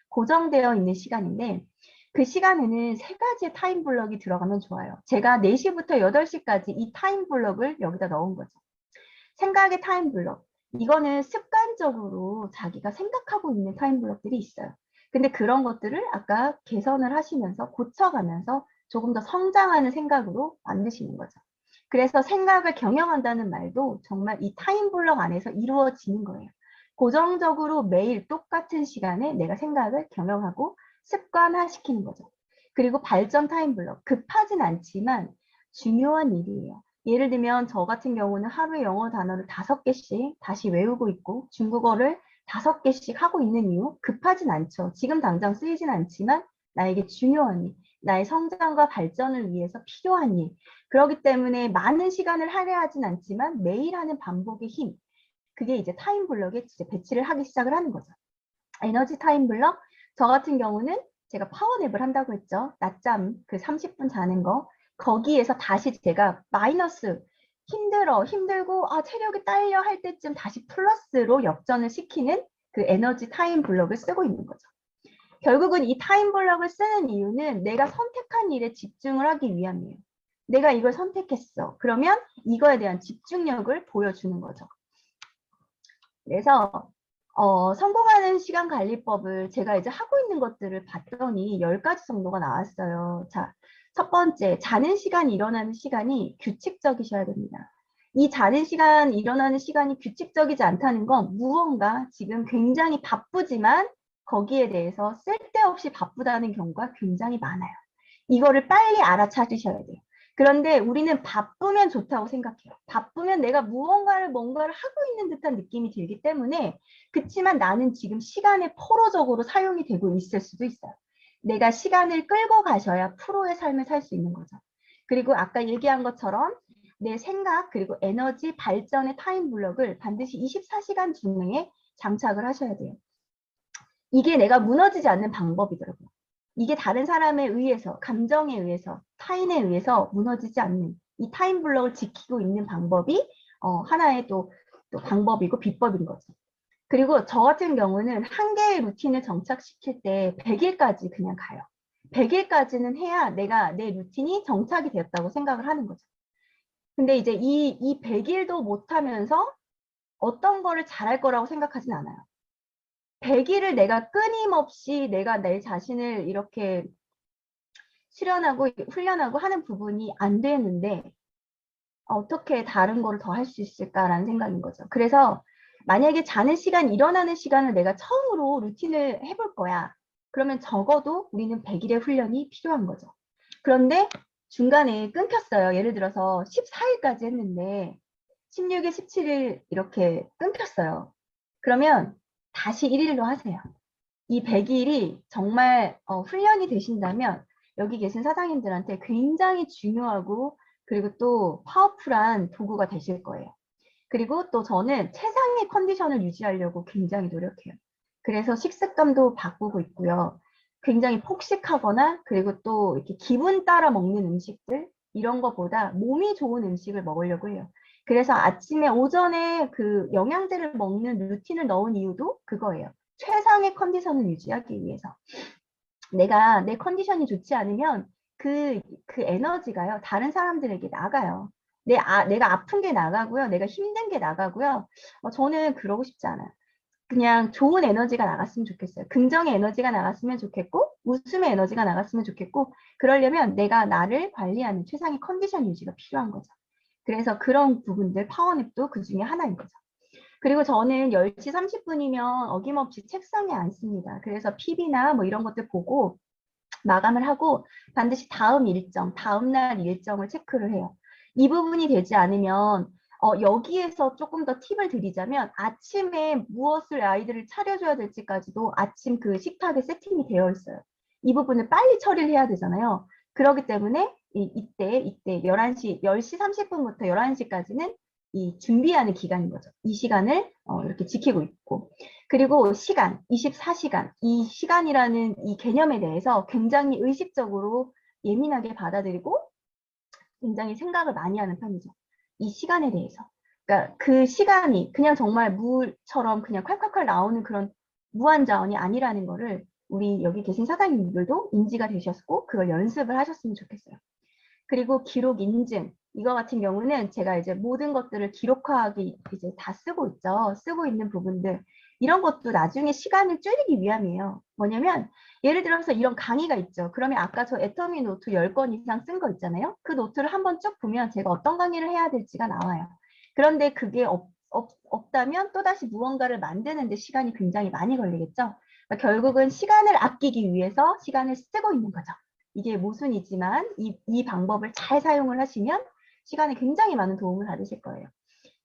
Speaker 2: 고정되어 있는 시간인데 그 시간에는 세 가지의 타임 블럭이 들어가면 좋아요. 제가 4시부터 8시까지 이 타임 블럭을 여기다 넣은 거죠. 생각의 타임 블럭. 이거는 습관적으로 자기가 생각하고 있는 타임 블럭들이 있어요. 근데 그런 것들을 아까 개선을 하시면서 고쳐가면서 조금 더 성장하는 생각으로 만드시는 거죠. 그래서 생각을 경영한다는 말도 정말 이 타임 블럭 안에서 이루어지는 거예요. 고정적으로 매일 똑같은 시간에 내가 생각을 경영하고 습관화시키는 거죠. 그리고 발전 타임 블럭. 급하진 않지만 중요한 일이에요. 예를 들면 저 같은 경우는 하루에 영어 단어를 5개씩 다시 외우고 있고 중국어를 5개씩 하고 있는 이유 급하진 않죠. 지금 당장 쓰이진 않지만 나에게 중요한 일, 나의 성장과 발전을 위해서 필요한 일. 그렇기 때문에 많은 시간을 할애하진 않지만 매일 하는 반복의 힘. 그게 이제 타임 블럭에 이제 배치를 하기 시작을 하는 거죠. 에너지 타임 블럭. 저 같은 경우는 제가 파워냅을 한다고 했죠. 낮잠 그 30분 자는 거. 거기에서 다시 제가 마이너스 힘들고 체력이 딸려 할 때쯤 다시 플러스로 역전을 시키는 그 에너지 타임 블럭을 쓰고 있는 거죠. 결국은 이 타임 블럭을 쓰는 이유는 내가 선택한 일에 집중을 하기 위함이에요. 내가 이걸 선택했어. 그러면 이거에 대한 집중력을 보여주는 거죠. 그래서 성공하는 시간 관리법을 제가 이제 하고 있는 것들을 봤더니 10가지 정도가 나왔어요. 자, 첫 번째, 자는 시간, 일어나는 시간이 규칙적이셔야 됩니다. 이 자는 시간, 일어나는 시간이 규칙적이지 않다는 건 무언가 지금 굉장히 바쁘지만 거기에 대해서 쓸데없이 바쁘다는 경우가 굉장히 많아요. 이거를 빨리 알아차리셔야 돼요. 그런데 우리는 바쁘면 좋다고 생각해요. 바쁘면 내가 뭔가를 하고 있는 듯한 느낌이 들기 때문에 그치만 나는 지금 시간의 포로적으로 사용이 되고 있을 수도 있어요. 내가 시간을 끌고 가셔야 프로의 삶을 살 수 있는 거죠. 그리고 아까 얘기한 것처럼 내 생각 그리고 에너지 발전의 타임 블럭을 반드시 24시간 중에 장착을 하셔야 돼요. 이게 내가 무너지지 않는 방법이더라고요. 이게 다른 사람에 의해서, 감정에 의해서, 타인에 의해서 무너지지 않는 이 타임 블럭을 지키고 있는 방법이 하나의 또 방법이고 비법인 거죠. 그리고 저 같은 경우는 한 개의 루틴을 정착시킬 때 100일까지 그냥 가요. 100일까지는 해야 내가 내 루틴이 정착이 되었다고 생각을 하는 거죠. 근데 이제 이 100일도 못하면서 어떤 거를 잘할 거라고 생각하진 않아요. 100일을 내가 끊임없이 내가 내 자신을 이렇게 수련하고 훈련하고 하는 부분이 안 되는데 어떻게 다른 거를 더 할 수 있을까라는 생각인 거죠. 그래서 만약에 자는 시간, 일어나는 시간을 내가 처음으로 루틴을 해볼 거야. 그러면 적어도 우리는 100일의 훈련이 필요한 거죠. 그런데 중간에 끊겼어요. 예를 들어서 14일까지 했는데 16일, 17일 이렇게 끊겼어요. 그러면 다시 1일로 하세요. 이 100일이 정말 훈련이 되신다면 여기 계신 사장님들한테 굉장히 중요하고 그리고 또 파워풀한 도구가 되실 거예요. 그리고 또 저는 최상의 컨디션을 유지하려고 굉장히 노력해요. 그래서 식습관도 바꾸고 있고요. 굉장히 폭식하거나 그리고 또 이렇게 기분 따라 먹는 음식들 이런 것보다 몸이 좋은 음식을 먹으려고 해요. 그래서 아침에 오전에 그 영양제를 먹는 루틴을 넣은 이유도 그거예요. 최상의 컨디션을 유지하기 위해서. 내가 내 컨디션이 좋지 않으면 그 에너지가요, 다른 사람들에게 나가요. 내가 아픈 게 나가고요. 내가 힘든 게 나가고요. 저는 그러고 싶지 않아요. 그냥 좋은 에너지가 나갔으면 좋겠어요. 긍정의 에너지가 나갔으면 좋겠고, 웃음의 에너지가 나갔으면 좋겠고, 그러려면 내가 나를 관리하는 최상의 컨디션 유지가 필요한 거죠. 그래서 그런 부분들, 파워냅도 그 중에 하나인 거죠. 그리고 저는 10시 30분이면 어김없이 책상에 앉습니다. 그래서 PB나 뭐 이런 것들 보고 마감을 하고 반드시 다음 일정, 다음 날 일정을 체크를 해요. 이 부분이 되지 않으면 여기에서 조금 더 팁을 드리자면 아침에 무엇을 아이들을 차려줘야 될지까지도 아침 그 식탁에 세팅이 되어 있어요. 이 부분을 빨리 처리를 해야 되잖아요. 그렇기 때문에 이때 11시, 10시 30분부터 11시까지는 이 준비하는 기간인 거죠. 이 시간을 이렇게 지키고 있고. 그리고 시간, 24시간, 이 시간이라는 이 개념에 대해서 굉장히 의식적으로 예민하게 받아들이고 굉장히 생각을 많이 하는 편이죠. 이 시간에 대해서. 그러니까 그 시간이 그냥 정말 물처럼 그냥 콸콸콸 나오는 그런 무한 자원이 아니라는 거를 우리 여기 계신 사장님들도 인지가 되셨고 그걸 연습을 하셨으면 좋겠어요. 그리고 기록 인증. 이거 같은 경우는 제가 이제 모든 것들을 기록화하기 이제 다 쓰고 있죠. 쓰고 있는 부분들. 이런 것도 나중에 시간을 줄이기 위함이에요. 뭐냐면 예를 들어서 이런 강의가 있죠. 그러면 아까 저 애터미 노트 10권 이상 쓴 거 있잖아요. 그 노트를 한번 쭉 보면 제가 어떤 강의를 해야 될지가 나와요. 그런데 그게 없다면 또다시 무언가를 만드는데 시간이 굉장히 많이 걸리겠죠. 그러니까 결국은 시간을 아끼기 위해서 시간을 쓰고 있는 거죠. 이게 모순이지만 이 방법을 잘 사용을 하시면 시간에 굉장히 많은 도움을 받으실 거예요.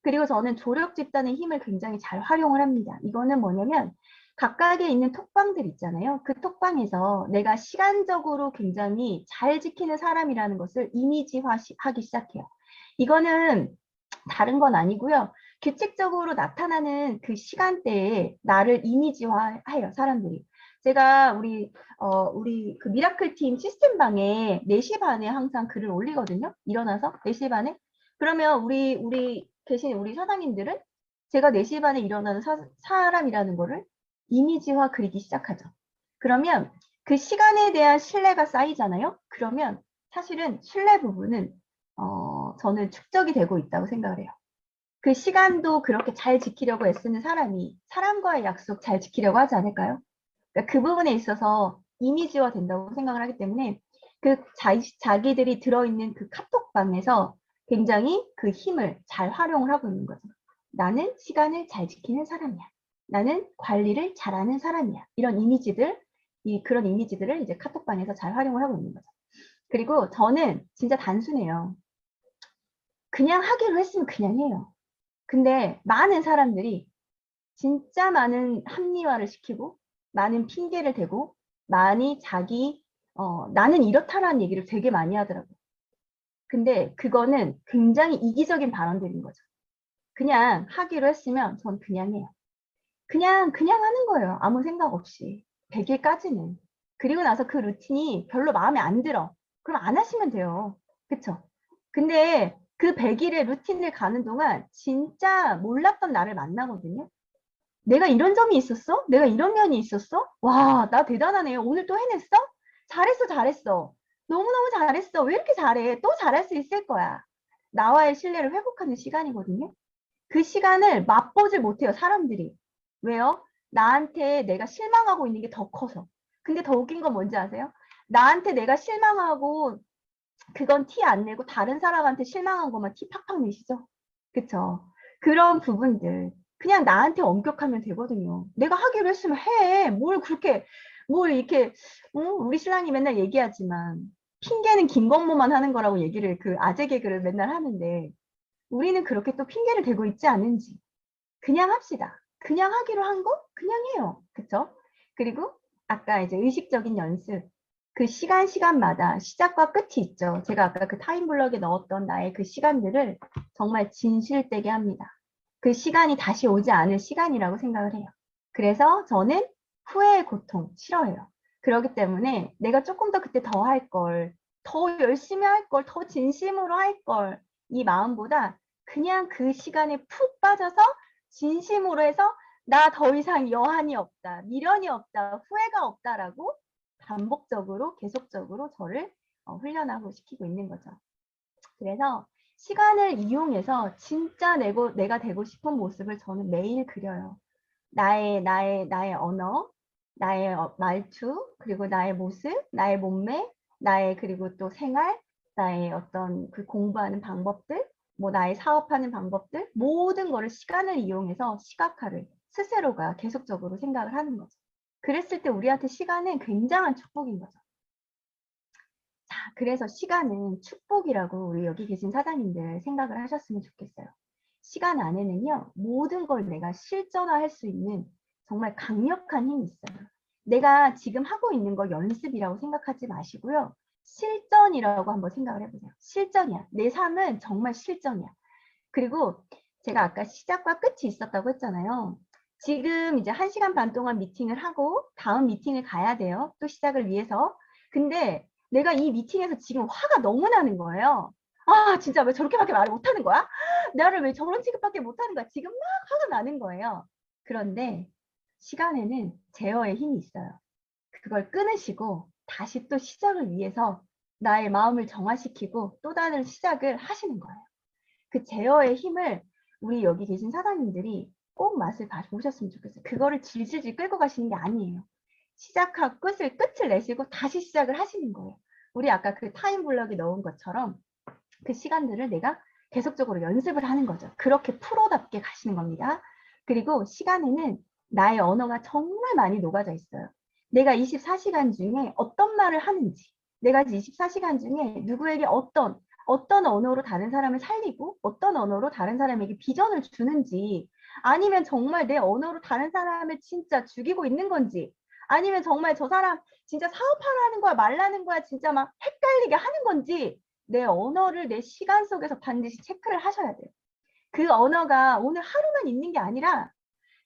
Speaker 2: 그리고 저는 조력 집단의 힘을 굉장히 잘 활용을 합니다. 이거는 뭐냐면 각각에 있는 톡방들 있잖아요. 그 톡방에서 내가 시간적으로 굉장히 잘 지키는 사람이라는 것을 이미지화하기 시작해요. 이거는 다른 건 아니고요. 규칙적으로 나타나는 그 시간대에 나를 이미지화해요, 사람들이. 제가 우리 그 미라클 팀 시스템방에 4시 반에 항상 글을 올리거든요. 일어나서 4시 반에. 그러면 우리 계신 우리 사장님들은 제가 4시 반에 일어나는 사람이라는 거를 이미지화 그리기 시작하죠. 그러면 그 시간에 대한 신뢰가 쌓이잖아요. 그러면 사실은 신뢰 부분은 저는 축적이 되고 있다고 생각을 해요. 그 시간도 그렇게 잘 지키려고 애쓰는 사람이 사람과의 약속 잘 지키려고 하지 않을까요? 그러니까 그 부분에 있어서 이미지화 된다고 생각을 하기 때문에 그 자기들이 들어있는 그 카톡방에서 굉장히 그 힘을 잘 활용을 하고 있는 거죠. 나는 시간을 잘 지키는 사람이야. 나는 관리를 잘하는 사람이야. 이런 이미지들, 그런 이미지들을 이제 카톡방에서 잘 활용을 하고 있는 거죠. 그리고 저는 진짜 단순해요. 그냥 하기로 했으면 그냥 해요. 근데 많은 사람들이 진짜 많은 합리화를 시키고 많은 핑계를 대고 많이 나는 이렇다라는 얘기를 되게 많이 하더라고요. 근데 그거는 굉장히 이기적인 발언들인 거죠. 그냥 하기로 했으면 전 그냥 해요. 그냥 하는 거예요. 아무 생각 없이. 100일까지는. 그리고 나서 그 루틴이 별로 마음에 안 들어. 그럼 안 하시면 돼요. 그쵸? 근데 그 100일의 루틴을 가는 동안 진짜 몰랐던 나를 만나거든요. 내가 이런 점이 있었어? 내가 이런 면이 있었어? 와, 나 대단하네. 오늘 또 해냈어? 잘했어, 잘했어. 너무너무 잘했어. 왜 이렇게 잘해? 또 잘할 수 있을 거야. 나와의 신뢰를 회복하는 시간이거든요. 그 시간을 맛보질 못해요, 사람들이. 왜요? 나한테 내가 실망하고 있는 게 더 커서. 근데 더 웃긴 건 뭔지 아세요? 나한테 내가 실망하고 그건 티 안 내고 다른 사람한테 실망한 것만 티 팍팍 내시죠? 그쵸? 그런 부분들 그냥 나한테 엄격하면 되거든요. 내가 하기로 했으면 해. 뭘 그렇게 뭘 이렇게 우리 신랑이 맨날 얘기하지만 핑계는 김건모만 하는 거라고 얘기를 그 아재 개그를 맨날 하는데 우리는 그렇게 또 핑계를 대고 있지 않은지 그냥 합시다. 그냥 하기로 한 거 그냥 해요. 그쵸? 그리고 아까 이제 의식적인 연습 그 시간마다 시작과 끝이 있죠. 제가 아까 그 타임블럭에 넣었던 나의 그 시간들을 정말 진실되게 합니다. 그 시간이 다시 오지 않을 시간이라고 생각을 해요. 그래서 저는 후회의 고통 싫어해요. 그렇기 때문에 내가 조금 더 그때 더 할 걸, 더 열심히 할 걸, 더 진심으로 할 걸, 이 마음보다 그냥 그 시간에 푹 빠져서 진심으로 해서 나 더 이상 여한이 없다, 미련이 없다, 후회가 없다라고 반복적으로 계속적으로 저를 훈련하고 시키고 있는 거죠. 그래서 시간을 이용해서 진짜 내가 되고 싶은 모습을 저는 매일 그려요. 나의 언어, 나의 말투, 그리고 나의 모습, 나의 몸매, 나의 그리고 또 생활, 나의 어떤 그 공부하는 방법들, 뭐 나의 사업하는 방법들, 모든 거를 시간을 이용해서 시각화를 스스로가 계속적으로 생각을 하는 거죠. 그랬을 때 우리한테 시간은 굉장한 축복인 거죠. 자, 그래서 시간은 축복이라고 우리 여기 계신 사장님들 생각을 하셨으면 좋겠어요. 시간 안에는요, 모든 걸 내가 실전화할 수 있는 정말 강력한 힘이 있어요. 내가 지금 하고 있는 거 연습이라고 생각하지 마시고요. 실전이라고 한번 생각을 해보세요. 실전이야. 내 삶은 정말 실전이야. 그리고 제가 아까 시작과 끝이 있었다고 했잖아요. 지금 이제 1시간 반 동안 미팅을 하고 다음 미팅을 가야 돼요. 또 시작을 위해서. 근데 내가 이 미팅에서 지금 화가 너무 나는 거예요. 아, 진짜 왜 저렇게밖에 말을 못하는 거야? 나를 왜 저런 취급밖에 못하는 거야? 지금 막 화가 나는 거예요. 그런데 시간에는 제어의 힘이 있어요. 그걸 끊으시고 다시 또 시작을 위해서 나의 마음을 정화시키고 또 다른 시작을 하시는 거예요. 그 제어의 힘을 우리 여기 계신 사장님들이 꼭 맛을 보셨으면 좋겠어요. 그거를 질질질 끌고 가시는 게 아니에요. 시작하고 끝을 내시고 다시 시작을 하시는 거예요. 우리 아까 그 타임블럭에 넣은 것처럼 그 시간들을 내가 계속적으로 연습을 하는 거죠. 그렇게 프로답게 가시는 겁니다. 그리고 시간에는 나의 언어가 정말 많이 녹아져 있어요. 내가 24시간 중에 어떤 말을 하는지, 내가 24시간 중에 누구에게 어떤 언어로 다른 사람을 살리고 어떤 언어로 다른 사람에게 비전을 주는지 아니면 정말 내 언어로 다른 사람을 진짜 죽이고 있는 건지 아니면 정말 저 사람 진짜 사업하라는 거야 말라는 거야 진짜 막 헷갈리게 하는 건지 내 언어를 내 시간 속에서 반드시 체크를 하셔야 돼요. 그 언어가 오늘 하루만 있는 게 아니라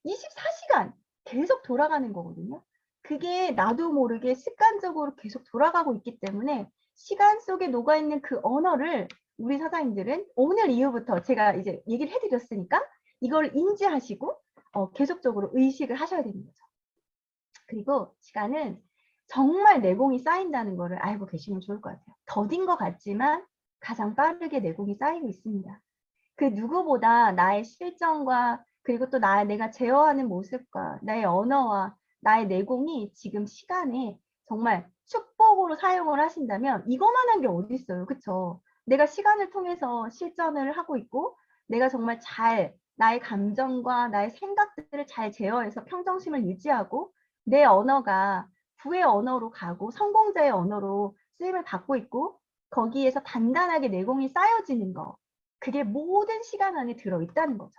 Speaker 2: 24시간 계속 돌아가는 거거든요. 그게 나도 모르게 습관적으로 계속 돌아가고 있기 때문에 시간 속에 녹아있는 그 언어를 우리 사장님들은 오늘 이후부터 제가 이제 얘기를 해드렸으니까 이걸 인지하시고 계속적으로 의식을 하셔야 되는 거죠. 그리고 시간은 정말 내공이 쌓인다는 거를 알고 계시면 좋을 것 같아요. 더딘 것 같지만 가장 빠르게 내공이 쌓이고 있습니다. 그 누구보다 나의 실정과 그리고 또 내가 제어하는 모습과 나의 언어와 나의 내공이 지금 시간에 정말 축복으로 사용을 하신다면 이거만한 게 어디 있어요. 그쵸? 내가 시간을 통해서 실전을 하고 있고 내가 정말 잘 나의 감정과 나의 생각들을 잘 제어해서 평정심을 유지하고 내 언어가 부의 언어로 가고 성공자의 언어로 쓰임을 받고 있고 거기에서 단단하게 내공이 쌓여지는 거 그게 모든 시간 안에 들어있다는 거죠.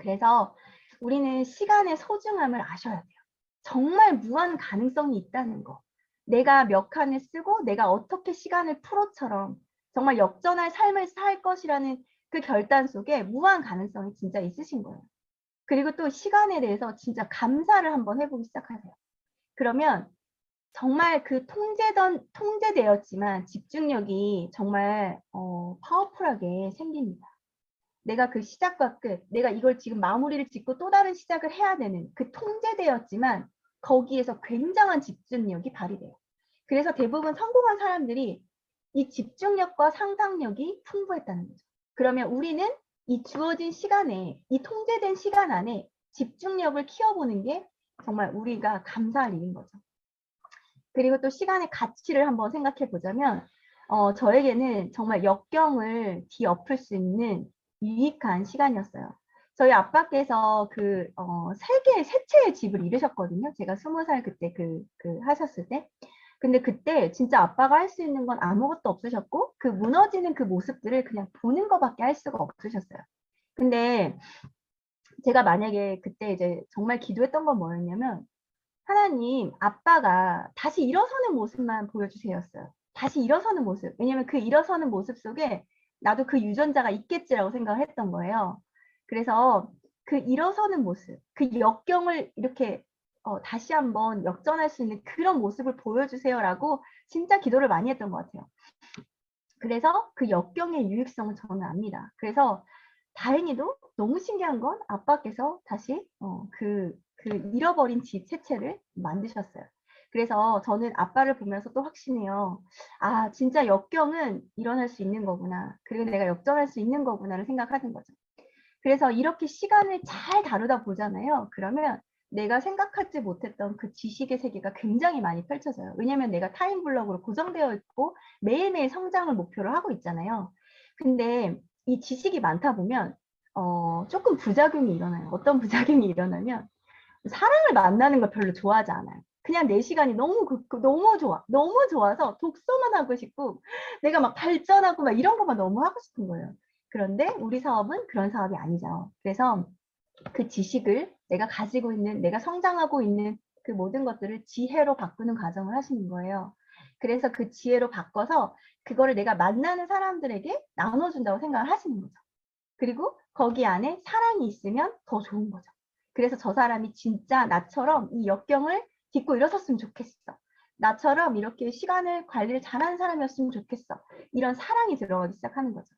Speaker 2: 그래서 우리는 시간의 소중함을 아셔야 돼요. 정말 무한 가능성이 있다는 거. 내가 몇 칸을 쓰고 내가 어떻게 시간을 프로처럼 정말 역전할 삶을 살 것이라는 그 결단 속에 무한 가능성이 진짜 있으신 거예요. 그리고 또 시간에 대해서 진짜 감사를 한번 해보기 시작하세요. 그러면 정말 그 통제되었지만 집중력이 정말 파워풀하게 생깁니다. 내가 그 시작과 끝, 내가 이걸 지금 마무리를 짓고 또 다른 시작을 해야 되는 그 통제되었지만 거기에서 굉장한 집중력이 발휘돼요. 그래서 대부분 성공한 사람들이 이 집중력과 상상력이 풍부했다는 거죠. 그러면 우리는 이 주어진 시간에, 이 통제된 시간 안에 집중력을 키워보는 게 정말 우리가 감사할 일인 거죠. 그리고 또 시간의 가치를 한번 생각해 보자면 저에게는 정말 역경을 뒤엎을 수 있는 유익한 시간이었어요. 저희 아빠께서 세 채의 집을 잃으셨거든요. 제가 20살 그때 하셨을 때. 근데 그때 진짜 아빠가 할 수 있는 건 아무것도 없으셨고, 그 무너지는 그 모습들을 그냥 보는 것밖에 할 수가 없으셨어요. 근데 제가 만약에 그때 이제 정말 기도했던 건 뭐였냐면, 하나님, 아빠가 다시 일어서는 모습만 보여주세요였어요. 다시 일어서는 모습. 왜냐면 그 일어서는 모습 속에 나도 그 유전자가 있겠지라고 생각을 했던 거예요. 그래서 그 일어서는 모습, 그 역경을 이렇게 다시 한번 역전할 수 있는 그런 모습을 보여주세요라고 진짜 기도를 많이 했던 것 같아요. 그래서 그 역경의 유익성을 저는 압니다. 그래서 다행히도 너무 신기한 건 아빠께서 다시 그 잃어버린 집 세 채를 만드셨어요. 그래서 저는 아빠를 보면서 또 확신해요. 아, 진짜 역경은 일어날 수 있는 거구나. 그리고 내가 역전할 수 있는 거구나를 생각하는 거죠. 그래서 이렇게 시간을 잘 다루다 보잖아요. 그러면 내가 생각하지 못했던 그 지식의 세계가 굉장히 많이 펼쳐져요. 왜냐면 내가 타임블럭으로 고정되어 있고 매일매일 성장을 목표로 하고 있잖아요. 근데 이 지식이 많다 보면 조금 부작용이 일어나요. 어떤 부작용이 일어나면 사람을 만나는 걸 별로 좋아하지 않아요. 그냥 내 시간이 너무 좋아. 너무 좋아서 독서만 하고 싶고 내가 막 발전하고 막 이런 것만 너무 하고 싶은 거예요. 그런데 우리 사업은 그런 사업이 아니죠. 그래서 그 지식을 내가 가지고 있는, 내가 성장하고 있는 그 모든 것들을 지혜로 바꾸는 과정을 하시는 거예요. 그래서 그 지혜로 바꿔서 그거를 내가 만나는 사람들에게 나눠준다고 생각을 하시는 거죠. 그리고 거기 안에 사랑이 있으면 더 좋은 거죠. 그래서 저 사람이 진짜 나처럼 이 역경을 딛고 일어섰으면 좋겠어. 나처럼 이렇게 시간을 관리를 잘하는 사람이었으면 좋겠어. 이런 사랑이 들어가기 시작하는 거죠.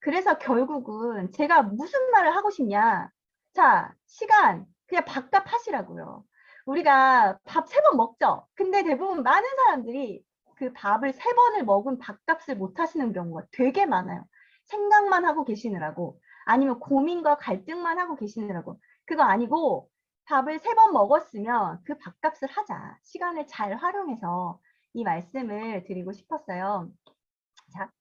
Speaker 2: 그래서 결국은 제가 무슨 말을 하고 싶냐. 자, 시간 그냥 밥값 하시라고요. 우리가 밥 3번 먹죠. 근데 대부분 많은 사람들이 그 밥을 3번을 먹은 밥값을 못 하시는 경우가 되게 많아요. 생각만 하고 계시느라고 아니면 고민과 갈등만 하고 계시느라고. 그거 아니고 밥을 3번 먹었으면 그 밥값을 하자. 시간을 잘 활용해서 이 말씀을 드리고 싶었어요. 자,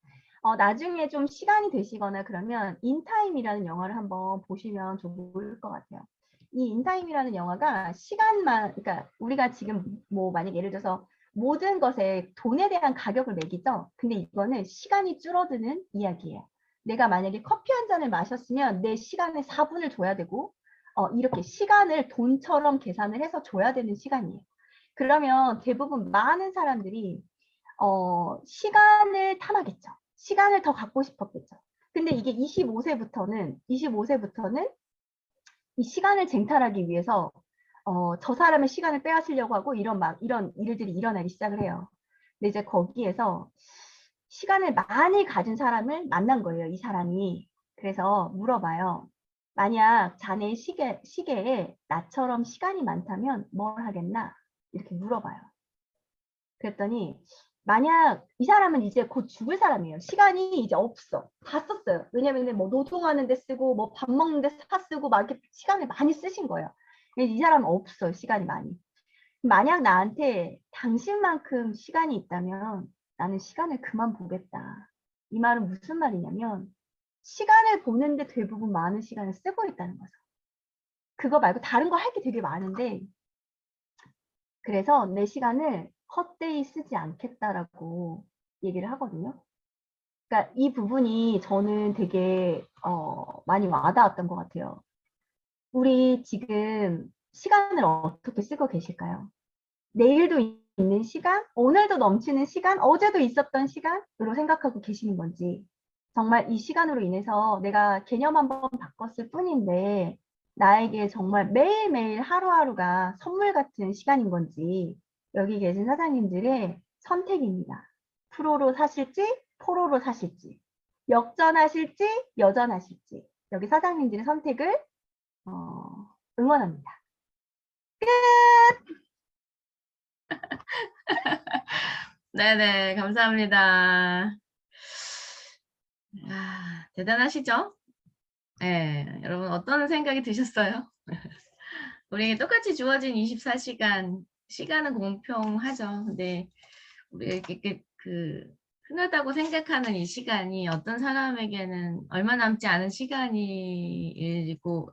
Speaker 2: 나중에 좀 시간이 되시거나 그러면 인타임이라는 영화를 한번 보시면 좋을 것 같아요. 이 인타임이라는 영화가 시간만, 그러니까 우리가 지금 뭐 만약 예를 들어서 모든 것에 돈에 대한 가격을 매기죠. 근데 이거는 시간이 줄어드는 이야기예요. 내가 만약에 커피 한 잔을 마셨으면 내 시간의 4분을 줘야 되고 이렇게 시간을 돈처럼 계산을 해서 줘야 되는 시간이에요. 그러면 대부분 많은 사람들이 시간을 탐하겠죠. 시간을 더 갖고 싶었겠죠. 근데 이게 25세부터는 이 시간을 쟁탈하기 위해서 저 사람의 시간을 빼앗으려고 하고 이런 일들이 일어나기 시작을 해요. 근데 이제 거기에서 시간을 많이 가진 사람을 만난 거예요. 이 사람이. 그래서 물어봐요. 만약 자네 시계에 나처럼 시간이 많다면 뭘 하겠나? 이렇게 물어봐요. 그랬더니 만약 이 사람은 이제 곧 죽을 사람이에요. 시간이 이제 없어. 다 썼어요. 왜냐면 뭐 노동하는 데 쓰고 뭐 밥 먹는 데 쓰고 막 이렇게 시간을 많이 쓰신 거예요. 이 사람은 없어요. 시간이 많이. 만약 나한테 당신만큼 시간이 있다면 나는 시간을 그만 보겠다. 이 말은 무슨 말이냐면 시간을 보는데 대부분 많은 시간을 쓰고 있다는 거죠. 그거 말고 다른 거 할 게 되게 많은데 그래서 내 시간을 헛되이 쓰지 않겠다라고 얘기를 하거든요. 그러니까 이 부분이 저는 되게 많이 와닿았던 것 같아요. 우리 지금 시간을 어떻게 쓰고 계실까요? 내일도 있는 시간, 오늘도 넘치는 시간, 어제도 있었던 시간으로 생각하고 계시는 건지 정말 이 시간으로 인해서 내가 개념 한번 바꿨을 뿐인데 나에게 정말 매일매일 하루하루가 선물 같은 시간인 건지 여기 계신 사장님들의 선택입니다. 프로로 사실지 포로로 사실지 역전하실지 여전하실지 여기 사장님들의 선택을 응원합니다.
Speaker 1: 네네, 감사합니다. 아, 대단하시죠? 네, 여러분 어떤 생각이 드셨어요? 우리에게 똑같이 주어진 24시간, 시간은 공평하죠. 근데 우리가 이렇게 흔하다고 생각하는 이 시간이 어떤 사람에게는 얼마 남지 않은 시간이고,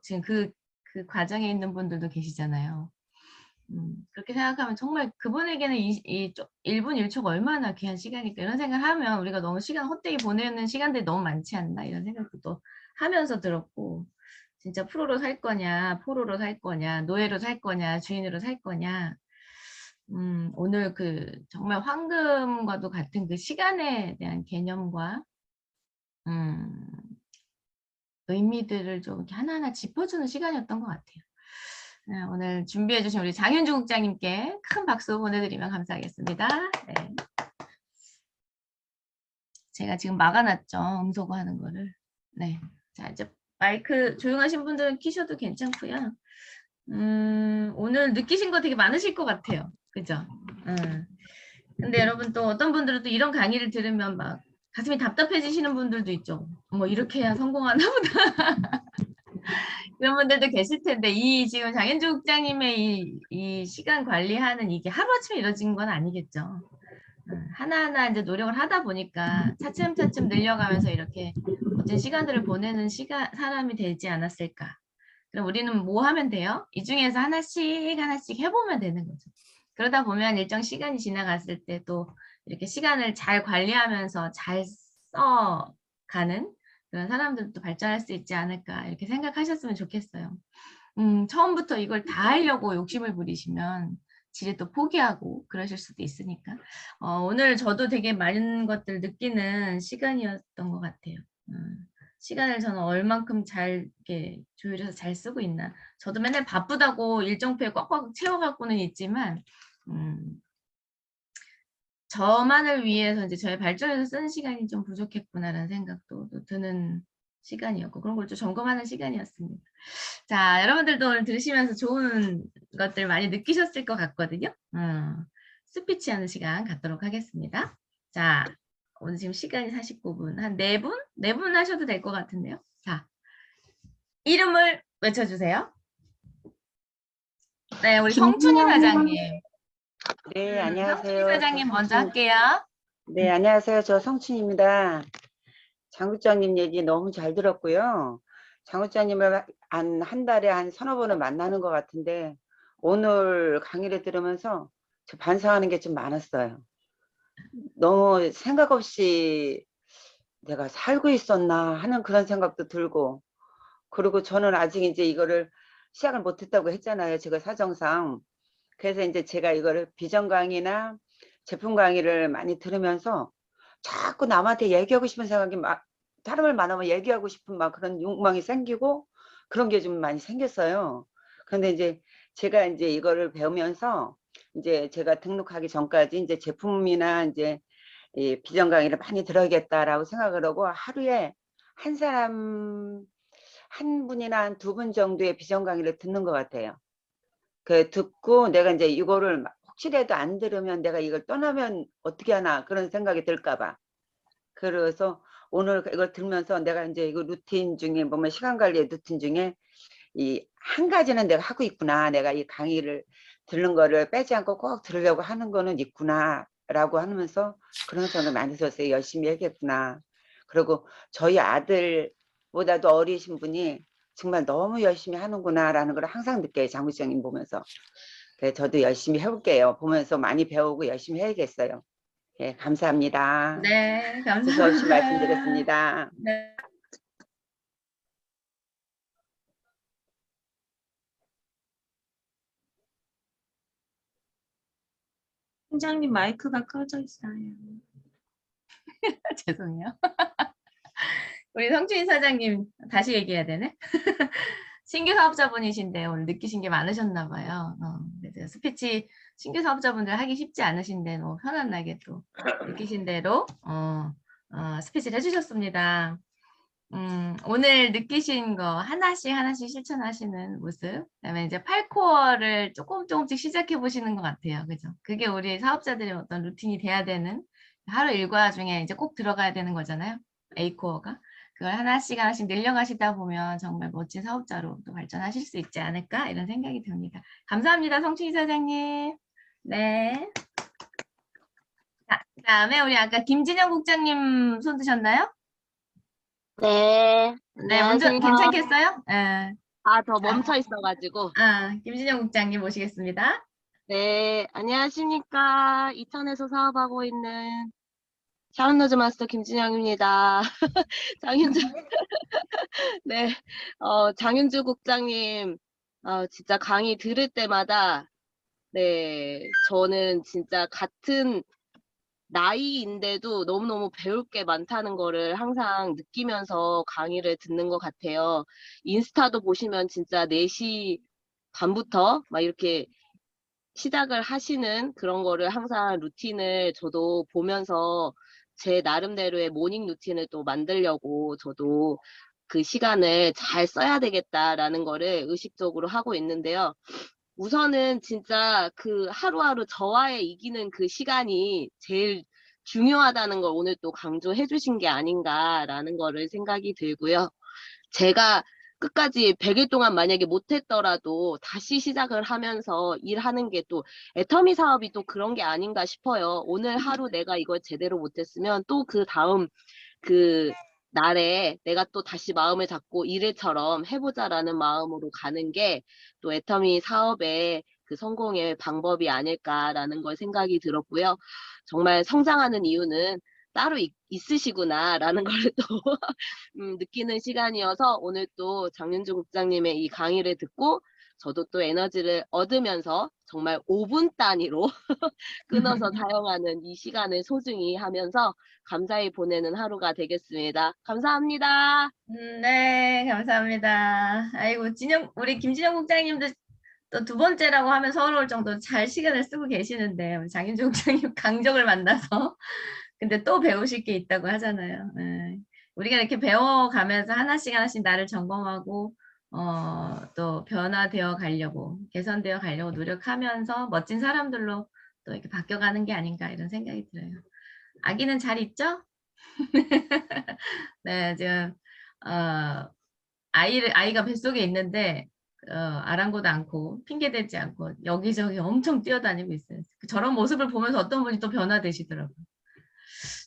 Speaker 1: 지금 그 과정에 있는 분들도 계시잖아요. 그렇게 생각하면 정말 그분에게는 이 1분 1초가 얼마나 귀한 시간일까 이런 생각을 하면 우리가 너무 시간 헛되이 보내는 시간들이 너무 많지 않나 이런 생각도 또 하면서 들었고, 진짜 프로로 살 거냐, 포로로 살 거냐, 노예로 살 거냐, 주인으로 살 거냐. 오늘 정말 황금과도 같은 그 시간에 대한 개념과 음, 의미들을 좀 이렇게 하나하나 짚어주는 시간이었던 것 같아요. 네, 오늘 준비해주신 우리 장윤주 국장님께 큰 박수 보내드리면 감사하겠습니다. 네. 제가 지금 막아놨죠. 음소거 하는 거를. 네. 자, 이제 마이크 조용하신 분들은 키셔도 괜찮고요. 오늘 느끼신 거 되게 많으실 것 같아요. 그죠? 근데 여러분 또 어떤 분들은 또 이런 강의를 들으면 막 가슴이 답답해지시는 분들도 있죠. 뭐 이렇게 해야 성공하나 보다. 그런 분들도 계실 텐데 이 지금 장현주 국장님의 이 시간 관리하는 이게 하루아침에 이루어진 건 아니겠죠. 하나하나 이제 노력을 하다 보니까 차츰차츰 늘려가면서 이렇게 멋진 시간들을 보내는 사람이 되지 않았을까. 그럼 우리는 뭐 하면 돼요? 이 중에서 하나씩 해보면 되는 거죠. 그러다 보면 일정 시간이 지나갔을 때 또 이렇게 시간을 잘 관리하면서 잘 써가는 그런 사람들도 발전할 수 있지 않을까 이렇게 생각하셨으면 좋겠어요. 처음부터 이걸 다 하려고 욕심을 부리시면 지레 또 포기하고 그러실 수도 있으니까 오늘 저도 되게 많은 것들 느끼는 시간이었던 것 같아요. 시간을 저는 얼만큼 잘 이렇게 조율해서 잘 쓰고 있나. 저도 맨날 바쁘다고 일정표에 꽉꽉 채워갖고는 있지만 저만을 위해서 이제 저의 발전에서 쓰는 시간이 좀 부족했구나라는 생각도 또 드는 시간이었고 그런 걸 좀 점검하는 시간이었습니다. 자, 여러분들도 오늘 들으시면서 좋은 것들 많이 느끼셨을 것 같거든요. 스피치 하는 시간 갖도록 하겠습니다. 자, 오늘 지금 시간이 49분. 한 4분? 4분 하셔도 될 것 같은데요. 자, 이름을 외쳐주세요. 네, 우리 성춘희 사장님.
Speaker 3: 네,
Speaker 1: 성춘희
Speaker 3: 안녕하세요.
Speaker 1: 사장님 먼저 할게요.
Speaker 3: 네, 안녕하세요. 저 성춘입니다. 장국장님 얘기 너무 잘 들었고요. 장국장님을 한 달에 한 서너 번은 만나는 것 같은데 오늘 강의를 들으면서 저 반성하는 게 좀 많았어요. 너무 생각 없이 내가 살고 있었나 하는 그런 생각도 들고, 그리고 저는 아직 이제 이거를 시작을 못했다고 했잖아요. 제가 사정상. 그래서 이제 제가 이거를 비전 강의나 제품 강의를 많이 들으면서 자꾸 남한테 얘기하고 싶은 생각이 막, 사람을 만나면 얘기하고 싶은 막 그런 욕망이 생기고 그런 게 좀 많이 생겼어요. 그런데 이제 제가 이제 이거를 배우면서 이제 제가 등록하기 전까지 이제 제품이나 이제 이 비전 강의를 많이 들어야겠다라고 생각을 하고 하루에 한 사람 한 분이나 한 두 분 정도의 비전 강의를 듣는 것 같아요. 그 듣고 내가 이제 이거를 혹시라도 안 들으면 내가 이걸 떠나면 어떻게 하나 그런 생각이 들까 봐. 그래서 오늘 이걸 들으면서 내가 이제 이거 루틴 중에 보면 시간 관리의 루틴 중에 이 한 가지는 내가 하고 있구나. 내가 이 강의를 듣는 거를 빼지 않고 꼭 들으려고 하는 거는 있구나 라고 하면서 그런 생각을 많이 들었어요. 열심히 해야겠구나. 그리고 저희 아들보다도 어리신 분이 정말 너무 열심히 하는구나 라는 걸 항상 느껴요. 장구장님 보면서. 그래서 저도 열심히 해볼게요. 보면서 많이 배우고 열심히 해야겠어요. 예, 감사합니다.
Speaker 1: 네,
Speaker 3: 두서없이
Speaker 1: 감사합니다.
Speaker 3: 말씀드렸습니다.
Speaker 1: 네.
Speaker 4: 팀장님 마이크가 꺼져 있어요.
Speaker 1: 죄송해요. 우리 성춘희 사장님 다시 얘기해야 되네. 신규 사업자분이신데 오늘 느끼신 게 많으셨나 봐요. 그래서 스피치 신규 사업자분들 하기 쉽지 않으신데 너무 편안하게 또 느끼신 대로 스피치를 해주셨습니다. 오늘 느끼신 거 하나씩 하나씩 실천하시는 모습, 그다음에 이제 8코어를 조금씩 시작해 보시는 것 같아요. 그죠? 그게 우리 사업자들의 어떤 루틴이 돼야 되는 하루 일과 중에 이제 꼭 들어가야 되는 거잖아요. A코어가. 그걸 하나씩 하나씩 늘려가시다 보면 정말 멋진 사업자로 또 발전하실 수 있지 않을까 이런 생각이 듭니다. 감사합니다, 성춘희 사장님. 네. 자, 그다음에 우리 아까 김진영 국장님 손 드셨나요?
Speaker 5: 네,
Speaker 1: 네, 먼저
Speaker 5: 안녕하세요.
Speaker 1: 괜찮겠어요? 네.
Speaker 5: 더 멈춰 있어가지고.
Speaker 1: 김진영 국장님 모시겠습니다.
Speaker 5: 네, 안녕하십니까. 이천에서 사업하고 있는 샤운로즈 마스터 김진영입니다. 장윤주, 네, 장윤주 국장님, 진짜 강의 들을 때마다, 네, 저는 진짜 같은 나이인데도 너무너무 배울 게 많다는 거를 항상 느끼면서 강의를 듣는 것 같아요. 인스타도 보시면 진짜 4시 반부터 막 이렇게 시작을 하시는 그런 거를 항상 루틴을 저도 보면서 제 나름대로의 모닝 루틴을 또 만들려고 저도 그 시간을 잘 써야 되겠다라는 거를 의식적으로 하고 있는데요. 우선은 진짜 그 하루하루 저와의 이기는 그 시간이 제일 중요하다는 걸 오늘 또 강조해 주신 게 아닌가라는 거를 생각이 들고요. 제가 끝까지 100일 동안 만약에 못했더라도 다시 시작을 하면서 일하는 게 또 애터미 사업이 또 그런 게 아닌가 싶어요. 오늘 하루 내가 이걸 제대로 못했으면 또 그 다음 그 날에 내가 또 다시 마음을 잡고 일일처럼 해보자라는 마음으로 가는 게 또 애터미 사업의 그 성공의 방법이 아닐까라는 걸 생각이 들었고요. 정말 성장하는 이유는 따로 있으시구나라는 걸 또 느끼는 시간이어서 오늘 또 장윤주 국장님의 이 강의를 듣고 저도 또 에너지를 얻으면서 정말 5분 단위로 끊어서 사용하는 이 시간을 소중히 하면서 감사히 보내는 하루가 되겠습니다. 감사합니다.
Speaker 1: 네, 감사합니다. 아이고, 우리 김진영 국장님도 또 두 번째라고 하면 서러울 정도로 잘 시간을 쓰고 계시는데, 우리 장윤주 국장님 강적을 만나서. 근데 또 배우실 게 있다고 하잖아요. 우리가 이렇게 배워가면서 하나씩 하나씩 나를 점검하고, 또 변화되어 가려고, 개선되어 가려고 노력하면서 멋진 사람들로 또 이렇게 바뀌어가는 게 아닌가 이런 생각이 들어요. 아기는 잘 있죠? 네, 지금 아이가 뱃속에 있는데 아랑곳 않고 핑계대지 않고 여기저기 엄청 뛰어다니고 있어요. 저런 모습을 보면서 어떤 분이 또 변화되시더라고요.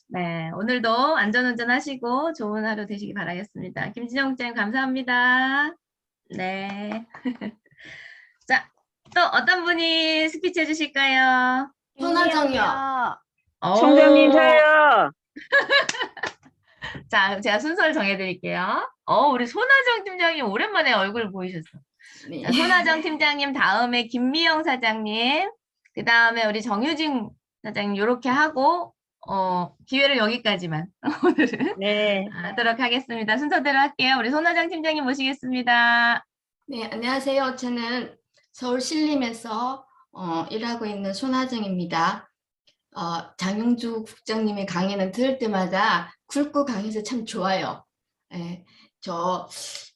Speaker 1: 네, 오늘도 안전운전 하시고 좋은 하루 되시기 바라겠습니다. 김진영 국장님 감사합니다. 네. 자, 또 어떤 분이 스피치 해주실까요?
Speaker 2: 손하정이요.
Speaker 3: 총장님 저요.
Speaker 1: 자, 제가 순서를 정해드릴게요. 우리 손하정 팀장님 오랜만에 얼굴 보이셨어.
Speaker 2: 네.
Speaker 1: 자, 손하정 팀장님 다음에 김미영 사장님, 그 다음에 우리 정유진 사장님 이렇게 하고 기회를 여기까지만 오늘은
Speaker 3: 네.
Speaker 1: 하도록 하겠습니다. 순서대로 할게요. 우리 손하정 팀장님 모시겠습니다.
Speaker 6: 네, 안녕하세요. 저는 서울 신림에서 일하고 있는 손하정입니다. 장용주 국장님의 강의는 들을 때마다 굵고 강해서 참 좋아요. 예, 저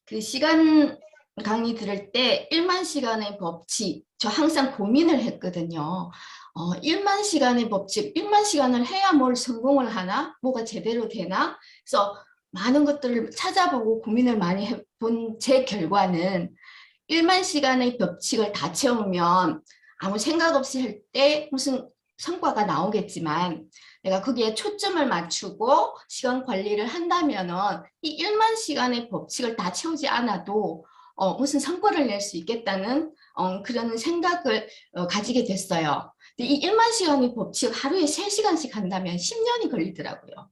Speaker 6: 그 시간 강의 들을 때 1만 시간의 법칙, 저 항상 고민을 했거든요. 1만 시간의 법칙, 1만 시간을 해야 뭘 성공을 하나? 뭐가 제대로 되나? 그래서 많은 것들을 찾아보고 고민을 많이 해본 제 결과는 1만 시간의 법칙을 다 채우면 아무 생각 없이 할 때 무슨 성과가 나오겠지만 내가 거기에 초점을 맞추고 시간 관리를 한다면은 이 1만 시간의 법칙을 다 채우지 않아도 무슨 성과를 낼 수 있겠다는 그런 생각을 가지게 됐어요. 근데 이 1만 시간의 법칙 하루에 3시간씩 한다면 10년이 걸리더라고요.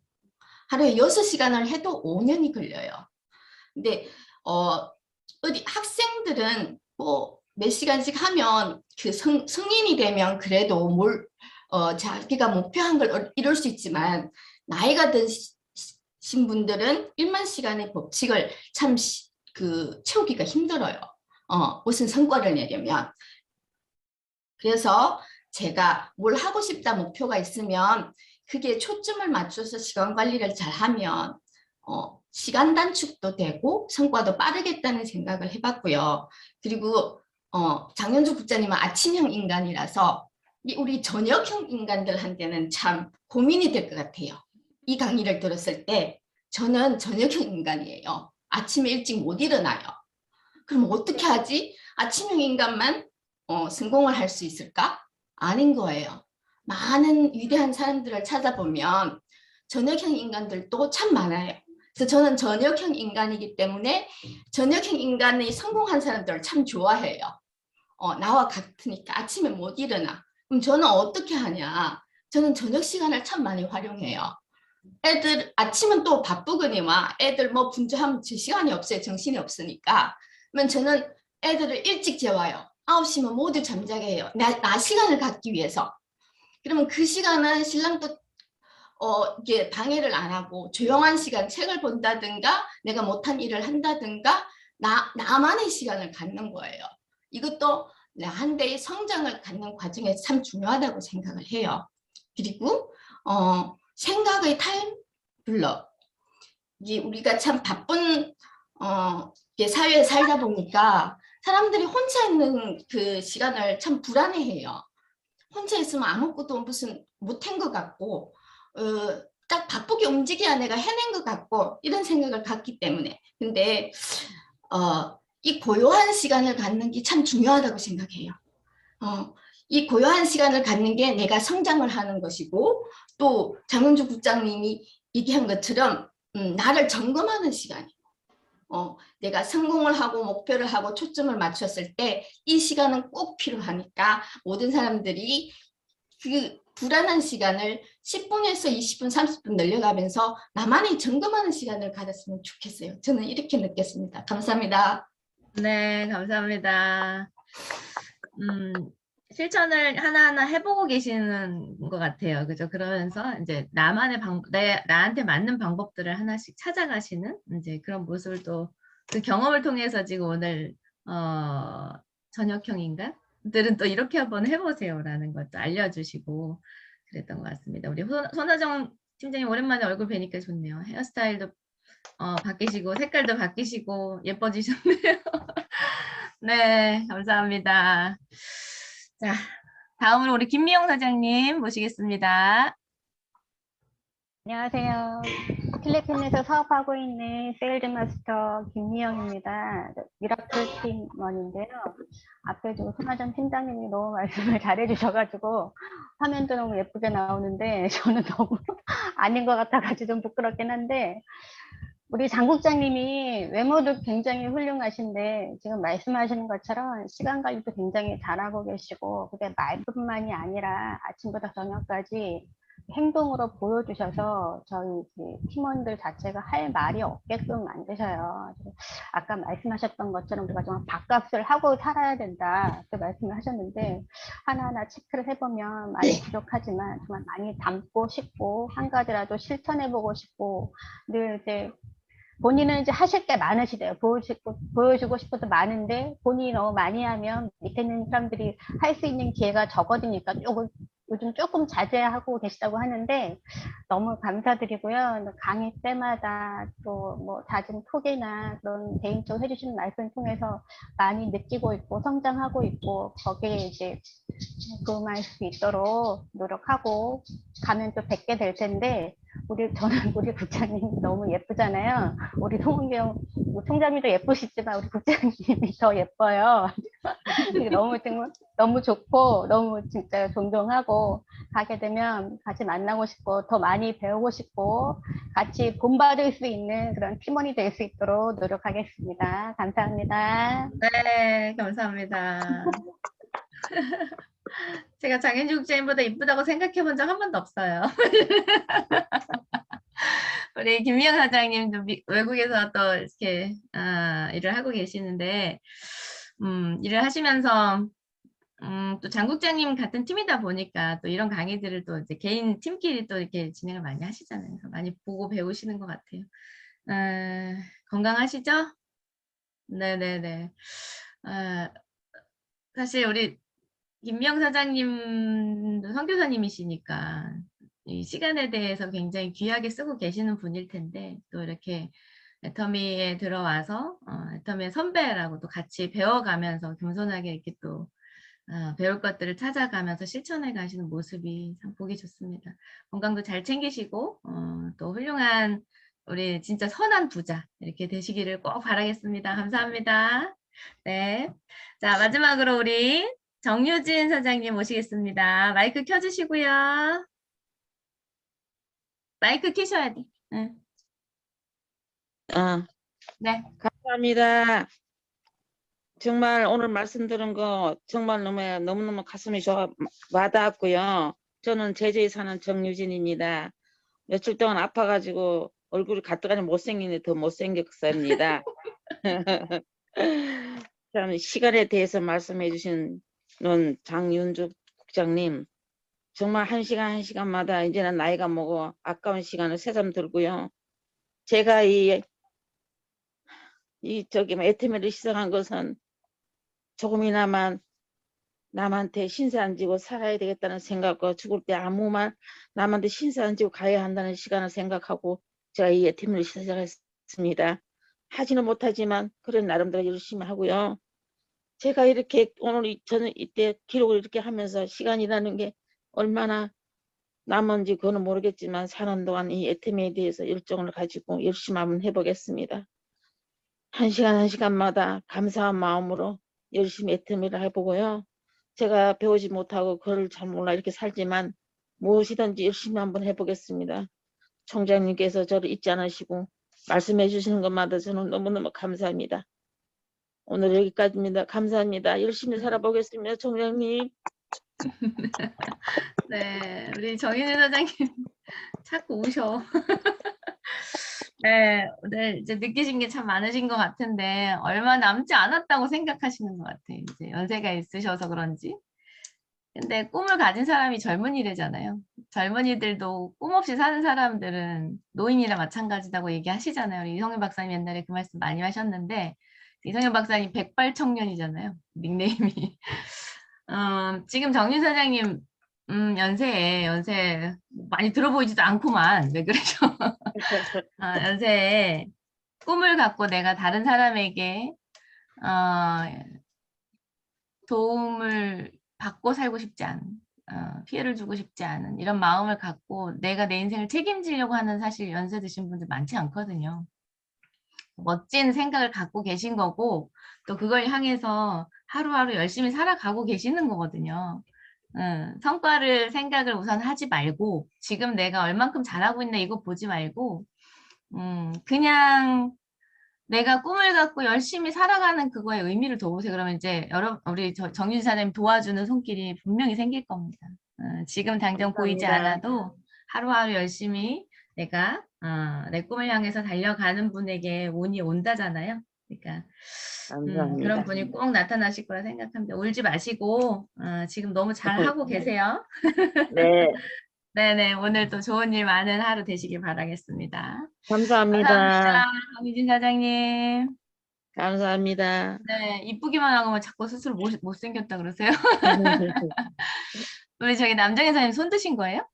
Speaker 6: 하루에 6시간을 해도 5년이 걸려요. 근데 어디 학생들은 뭐 몇 시간씩 하면 그 성인이 되면 그래도 자기가 목표한 걸 이룰 수 있지만 나이가 드신 분들은 1만 시간의 법칙을 참 채우기가 힘들어요. 무슨 성과를 내려면. 그래서 제가 뭘 하고 싶다 목표가 있으면 그게 초점을 맞춰서 시간 관리를 잘 하면 시간 단축도 되고 성과도 빠르겠다는 생각을 해봤고요. 그리고 장현주 국장님은 아침형 인간이라서 우리 저녁형 인간들한테는 참 고민이 될 것 같아요. 이 강의를 들었을 때 저는 저녁형 인간이에요. 아침에 일찍 못 일어나요. 그럼 어떻게 하지? 아침형 인간만 성공을 할 수 있을까? 아닌 거예요. 많은 위대한 사람들을 찾아보면 저녁형 인간들도 참 많아요. 그래서 저는 저녁형 인간이기 때문에 저녁형 인간이 성공한 사람들을 참 좋아해요. 나와 같으니까 아침에 못 일어나. 그럼 저는 어떻게 하냐? 저는 저녁 시간을 참 많이 활용해요. 애들 아침은 또 바쁘거니와 애들 뭐 분주하면 제 시간이 없어요. 정신이 없으니까. 그러면 저는 애들을 일찍 재워요. 9시면 모두 잠자게 해요. 나 시간을 갖기 위해서. 그러면 그 시간은 신랑도 이게 방해를 안 하고 조용한 시간 책을 본다든가 내가 못한 일을 한다든가 나만의 시간을 갖는 거예요. 이것도 한대의 성장을 갖는 과정에서 참 중요하다고 생각을 해요. 그리고 생각의 타임 블럭. 이게 우리가 참 바쁜 사회에 살다 보니까 사람들이 혼자 있는 그 시간을 참 불안해해요. 혼자 있으면 아무것도 무슨 못한 것 같고 딱 바쁘게 움직여야 내가 해낸 것 같고 이런 생각을 갖기 때문에. 근데 이 고요한 시간을 갖는 게 참 중요하다고 생각해요. 이 고요한 시간을 갖는 게 내가 성장을 하는 것이고 또 장은주 국장님이 얘기한 것처럼 나를 점검하는 시간이에요. 내가 성공을 하고 목표를 하고 초점을 맞췄을 때 이 시간은 꼭 필요하니까 모든 사람들이 그 불안한 시간을 10분에서 20분, 30분 늘려가면서 나만이 점검하는 시간을 가졌으면 좋겠어요. 저는 이렇게 느꼈습니다. 감사합니다.
Speaker 1: 네, 감사합니다. 실천을 하나하나 해보고 계시는 것 같아요. 그죠? 그러면서 이제 나만의 나한테 맞는 방법들을 하나씩 찾아가시는 이제 그런 모습을 또 그 경험을 통해서 지금 오늘 저녁형 인간들은 또 이렇게 한번 해보세요라는 것도 알려주시고 그랬던 것 같습니다. 우리 손하정 팀장님 오랜만에 얼굴 뵈니까 좋네요. 헤어스타일도 바뀌시고 색깔도 바뀌시고 예뻐지셨네요. 네, 감사합니다. 자, 다음으로 우리 김미영 사장님 모시겠습니다.
Speaker 7: 안녕하세요. 필리핀에서 사업하고 있는 세일즈 마스터 김미영입니다. 미라클 팀원인데요. 앞에도 손하정 팀장님이 너무 말씀을 잘해주셔가지고 화면도 너무 예쁘게 나오는데 저는 너무 아닌 것 같아가지고 좀 부끄럽긴 한데 우리 장 국장님이 외모도 굉장히 훌륭하신데 지금 말씀하시는 것처럼 시간 관리도 굉장히 잘하고 계시고 그게 말뿐만이 아니라 아침부터 저녁까지 행동으로 보여주셔서 저희 팀원들 자체가 할 말이 없게끔 만드셔요. 아까 말씀하셨던 것처럼 우리가 정말 밥값을 하고 살아야 된다 그 말씀을 하셨는데 하나하나 체크를 해보면 많이 부족하지만 정말 많이 담고 싶고 한 가지라도 실천해보고 싶고 늘 이제 본인은 이제 하실 게 많으시대요. 보여주고 싶어도 많은데 본인이 너무 많이 하면 밑에 있는 사람들이 할 수 있는 기회가 적어지니까 요즘 조금 자제하고 계시다고 하는데 너무 감사드리고요. 강의 때마다 또 뭐 잦은 톡이나 그런 개인적으로 해주시는 말씀 통해서 많이 느끼고 있고 성장하고 있고 거기에 이제 도움할 수 있도록 노력하고 가면 또 뵙게 될 텐데 저는 우리 국장님이 너무 예쁘잖아요. 우리 송은경 총장님도 예쁘시지만 우리 국장님이 더 예뻐요. 너무 좋고 너무 진짜 존경하고 가게 되면 같이 만나고 싶고 더 많이 배우고 싶고 같이 본받을 수 있는 그런 팀원이 될 수 있도록 노력하겠습니다. 감사합니다.
Speaker 1: 네, 감사합니다. 제가 장현주 국장님보다 이쁘다고 생각해 본 적 한 번도 없어요. 우리 김미영 사장님도 외국에서 또 이렇게 일을 하고 계시는데 일을 하시면서 또 장 국장님 같은 팀이다 보니까 또 이런 강의들을 또 이제 개인 팀끼리 또 이렇게 진행을 많이 하시잖아요. 그래서 많이 보고 배우시는 것 같아요. 건강하시죠? 네네네. 사실 우리 김미영 사장님도 선교사님이시니까 이 시간에 대해서 굉장히 귀하게 쓰고 계시는 분일 텐데 또 이렇게 애터미에 들어와서 애터미의 선배라고도 같이 배워가면서 겸손하게 이렇게 또 배울 것들을 찾아가면서 실천해 가시는 모습이 참 보기 좋습니다. 건강도 잘 챙기시고 또 훌륭한 우리 진짜 선한 부자 이렇게 되시기를 꼭 바라겠습니다. 감사합니다. 네. 자, 마지막으로 우리 정유진 소장님 모시겠습니다. 마이크 켜주시고요. 마이크 켜셔야 돼. 응. 네.
Speaker 8: 감사합니다. 정말 오늘 말씀 들은 거 정말 너무너무 가슴이 와닿았고요. 저는 제주에 사는 정유진입니다. 며칠 동안 아파가지고 얼굴이 가뜩하니 못생기니 더 못생겼습니다. 참 시간에 대해서 말씀해 주신 장윤주 국장님, 정말 한 시간마다 이제는 나이가 먹어 아까운 시간을 새삼 들고요. 제가 애터미를 시작한 것은 조금이나마 남한테 신세 안 지고 살아야 되겠다는 생각과 죽을 때 아무만 남한테 신세 안 지고 가야 한다는 시간을 생각하고 제가 이 애터미를 시작했습니다. 하지는 못하지만 그런 나름대로 열심히 하고요. 제가 이렇게 오늘 저는 이때 기록을 이렇게 하면서 시간이라는 게 얼마나 남은지 그거는 모르겠지만 사는 동안 이 애터미에 대해서 열정을 가지고 열심히 한번 해보겠습니다. 한 시간마다 감사한 마음으로 열심히 애터미를 해보고요. 제가 배우지 못하고 글을 잘 몰라 이렇게 살지만 무엇이든지 열심히 한번 해보겠습니다. 총장님께서 저를 잊지 않으시고 말씀해 주시는 것마다 저는 너무너무 감사합니다. 오늘 여기까지입니다. 감사합니다. 열심히 살아보겠습니다. 총장님.
Speaker 1: 네, 우리 정인우 소장님 자꾸 우셔. 네, 오늘 이제 느끼신 게 참 많으신 것 같은데 얼마 남지 않았다고 생각하시는 것 같아요. 이제 연세가 있으셔서 그런지. 근데 꿈을 가진 사람이 젊은이래잖아요. 젊은이들도 꿈 없이 사는 사람들은 노인이나 마찬가지다고 얘기하시잖아요. 우리 이성윤 박사님 옛날에 그 말씀 많이 하셨는데 이성윤 박사님 백발청년이잖아요. 닉네임이. 지금 정윤 사장님 연세 많이 들어보이지도 않구만. 왜 그러죠? 연세에 꿈을 갖고 내가 다른 사람에게 도움을 받고 살고 싶지 않은, 피해를 주고 싶지 않은 이런 마음을 갖고 내가 내 인생을 책임지려고 하는 사실 연세 드신 분들 많지 않거든요. 멋진 생각을 갖고 계신 거고 또 그걸 향해서 하루하루 열심히 살아가고 계시는 거거든요. 성과를 생각을 우선 하지 말고 지금 내가 얼만큼 잘하고 있나 이거 보지 말고 그냥 내가 꿈을 갖고 열심히 살아가는 그거에 의미를 둬보세요. 그러면 이제 우리 정윤 사장님 도와주는 손길이 분명히 생길 겁니다. 지금 당장 보이지 않아도 하루하루 열심히 내가 내 꿈을 향해서 달려가는 분에게 운이 온다잖아요. 그러니까 그런 분이 꼭 나타나실 거라 생각합니다. 울지 마시고 지금 너무 잘하고 계세요.
Speaker 8: 네.
Speaker 1: 네네, 오늘 또 좋은 일 많은 하루 되시길 바라겠습니다.
Speaker 8: 감사합니다.
Speaker 1: 감사합니다. 정유진 사장님.
Speaker 8: 감사합니다.
Speaker 1: 네, 이쁘기만 하고 자꾸 스스로 못생겼다 그러세요? 우리 저기 남정희 사장님 손 드신 거예요?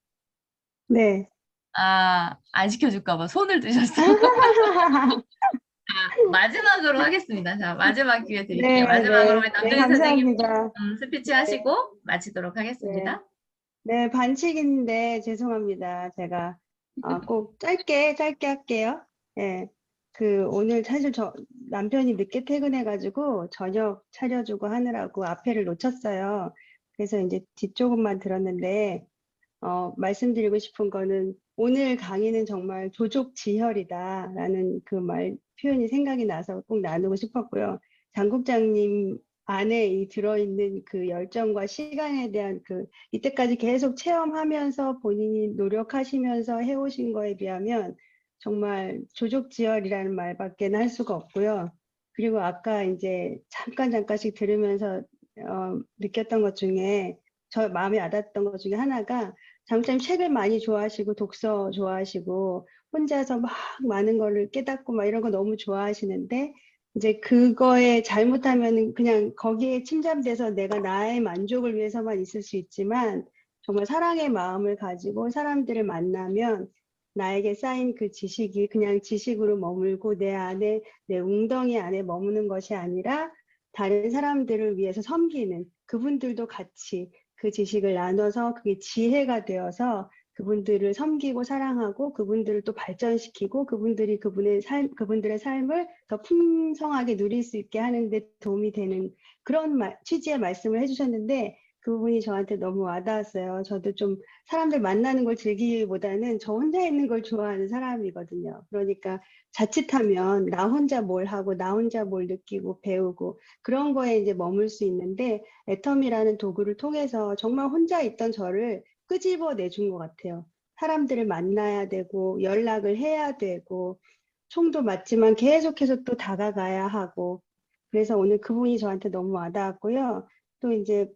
Speaker 7: 네.
Speaker 1: 안 시켜줄까 봐 손을 드셨어요. 마지막으로 하겠습니다. 자, 마지막 기회 드릴게요. 마지막으로 우리 남정희 사장님 스피치 하시고 마치도록 하겠습니다.
Speaker 7: 네, 반칙인데 죄송합니다. 제가 꼭 짧게 할게요. 예. 오늘 사실 남편이 늦게 퇴근해가지고 저녁 차려주고 하느라고 앞에를 놓쳤어요. 그래서 이제 뒤쪽만 들었는데 말씀드리고 싶은 거는 오늘 강의는 정말 조족지혈이다라는 그 표현이 생각이 나서 꼭 나누고 싶었고요. 장 국장님 안에 들어있는 그 열정과 시간에 대한 이때까지 계속 체험하면서 본인이 노력하시면서 해오신 거에 비하면 정말 조족지혈이라는 말밖에 할 수가 없고요. 그리고 아까 이제 잠깐씩 들으면서 느꼈던 것 중에 저 마음에 와닿았던 것 중에 하나가 장국장님 책을 많이 좋아하시고 독서 좋아하시고 혼자서 막 많은 거를 깨닫고 막 이런 거 너무 좋아하시는데 이제 그거에 잘못하면 그냥 거기에 침잠돼서 내가 나의 만족을 위해서만 있을 수 있지만
Speaker 9: 정말 사랑의 마음을 가지고 사람들을 만나면 나에게 쌓인 그 지식이 그냥 지식으로 머물고 내 안에, 내 웅덩이 안에 머무는 것이 아니라 다른 사람들을 위해서 섬기는, 그분들도 같이 그 지식을 나눠서 그게 지혜가 되어서 그분들을 섬기고 사랑하고 그분들을 또 발전시키고 그분들이 그분들의 삶을 더 풍성하게 누릴 수 있게 하는 데 도움이 되는 그런 취지의 말씀을 해주셨는데, 그 부분이 저한테 너무 와닿았어요. 저도 좀 사람들 만나는 걸 즐기기보다는 저 혼자 있는 걸 좋아하는 사람이거든요. 그러니까 자칫하면 나 혼자 뭘 하고 나 혼자 뭘 느끼고 배우고 그런 거에 이제 머물 수 있는데, 애텀이라는 도구를 통해서 정말 혼자 있던 저를 끄집어 내준 것 같아요. 사람들을 만나야 되고 연락을 해야 되고 총도 맞지만 계속해서 또 다가가야 하고, 그래서 오늘 그분이 저한테 너무 와닿았고요. 또 이제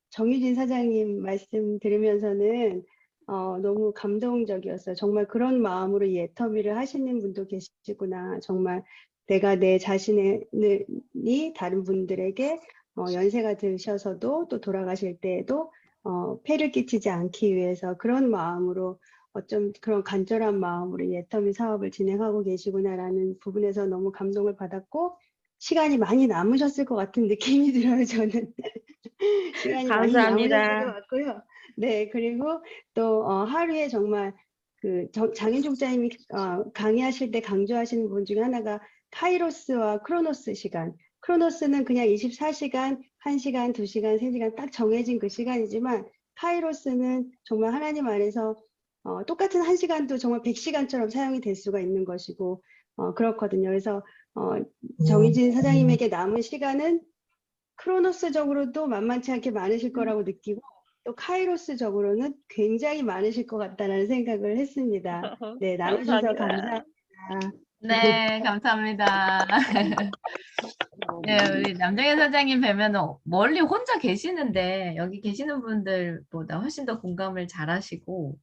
Speaker 9: 정유진 사장님 말씀 들으면서는 너무 감동적이었어요. 정말 그런 마음으로 이 애터미를 하시는 분도 계시구나. 정말 내가 내 자신이 다른 분들에게 연세가 드셔서도 또 돌아가실 때에도 폐를 끼치지 않기 위해서 그런 마음으로, 어쩜 그런 간절한 마음으로 이 애터미 사업을 진행하고 계시구나라는 부분에서 너무 감동을 받았고, 시간이 많이 남으셨을 것 같은 느낌이 들어요, 저는. 시간이 많이 남으셨을
Speaker 8: 감사합니다.
Speaker 9: 것 같고요. 네, 그리고 또 하루에 정말 그 장윤종자님이 강의하실 때 강조하시는 부분 중에 하나가 카이로스와 크로노스 시간. 크로노스는 그냥 24시간, 1시간, 2시간, 3시간 딱 정해진 그 시간이지만, 카이로스는 정말 하나님 안에서 똑같은 1시간도 정말 100시간처럼 사용이 될 수가 있는 것이고 그렇거든요. 그래서 정희진 사장님에게 남은 시간은 크로노스적으로도 만만치 않게 많으실 거라고 느끼고, 또 카이로스적으로는 굉장히 많으실 것 같다는 생각을 했습니다. 네, 나눠주셔서 감사합니다.
Speaker 1: 네, 감사합니다. 네, 우리 남정현 사장님 뵈면 멀리 혼자 계시는데 여기 계시는 분들보다 훨씬 더 공감을 잘하시고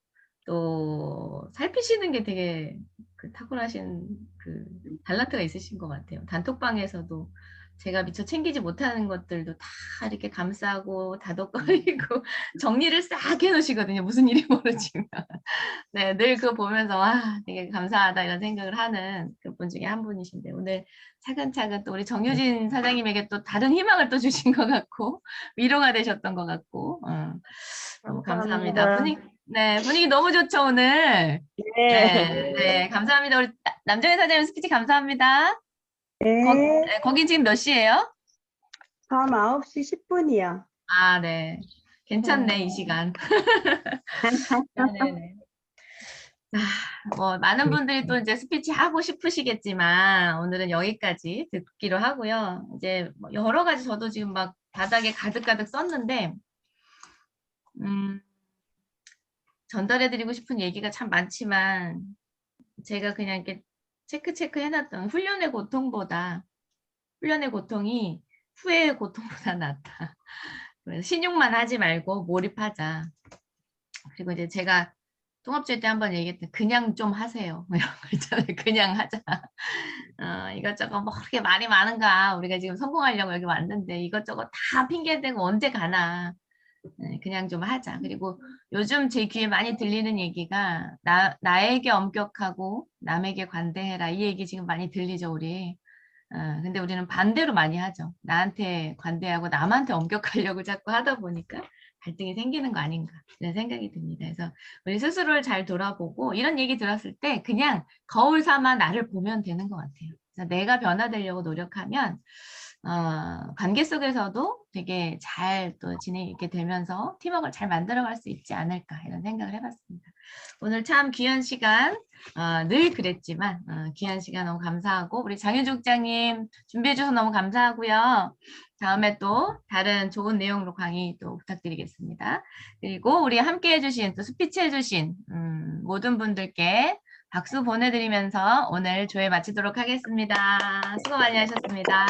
Speaker 1: 또 살피시는 게 되게 그 탁월하신 그 달란트가 있으신 것 같아요. 단톡방에서도 제가 미처 챙기지 못하는 것들도 다 이렇게 감싸고 다독거리고 정리를 싹 해놓으시거든요. 무슨 일이 모르지만. 네, 늘 그거 보면서 와, 되게 감사하다 이런 생각을 하는 그분 중에 한 분이신데, 오늘 차근차근 또 우리 정유진 사장님에게 또 다른 희망을 또 주신 것 같고 위로가 되셨던 것 같고 너무 감사합니다. 분위기 너무 좋죠 오늘. 네, 감사합니다. 우리 남정현 사장님 스피치 감사합니다.
Speaker 9: 네,
Speaker 1: 거긴 지금 몇 시예요?
Speaker 9: 밤 9시 10분이요.
Speaker 1: 아, 네. 괜찮네, 이 시간. 네네네. 뭐 많은 분들이 또 이제 스피치 하고 싶으시겠지만 오늘은 여기까지 듣기로 하고요. 이제 뭐 여러 가지 저도 지금 막 바닥에 가득가득 썼는데 전달해드리고 싶은 얘기가 참 많지만 제가 그냥 이렇게 체크 해놨던 훈련의 고통이 후회의 고통보다 낫다. 그래서 신용만 하지 말고 몰입하자. 그리고 이제 제가 통합주의 때 한번 얘기했던 그냥 좀 하세요. 이런 거 있잖아요. 그냥 하자. 이것저것 뭐 그렇게 말이 많은가. 우리가 지금 성공하려고 여기 왔는데 이것저것 다 핑계대고 언제 가나. 그냥 좀 하자. 그리고 요즘 제 귀에 많이 들리는 얘기가 나에게 엄격하고 남에게 관대해라. 이 얘기 지금 많이 들리죠, 우리. 근데 우리는 반대로 많이 하죠. 나한테 관대하고 남한테 엄격하려고 자꾸 하다 보니까 갈등이 생기는 거 아닌가 이런 생각이 듭니다. 그래서 우리 스스로를 잘 돌아보고 이런 얘기 들었을 때 그냥 거울 삼아 나를 보면 되는 것 같아요. 그래서 내가 변화되려고 노력하면 관계 속에서도 되게 잘 또 지내게 되면서 팀워크를 잘 만들어갈 수 있지 않을까 이런 생각을 해봤습니다. 오늘 참 귀한 시간, 늘 그랬지만 귀한 시간 너무 감사하고 우리 장윤주 국장님 준비해 주셔서 너무 감사하고요. 다음에 또 다른 좋은 내용으로 강의 또 부탁드리겠습니다. 그리고 우리 함께 해주신 또 스피치 해주신 모든 분들께 박수 보내드리면서 오늘 조회 마치도록 하겠습니다. 수고 많이 하셨습니다.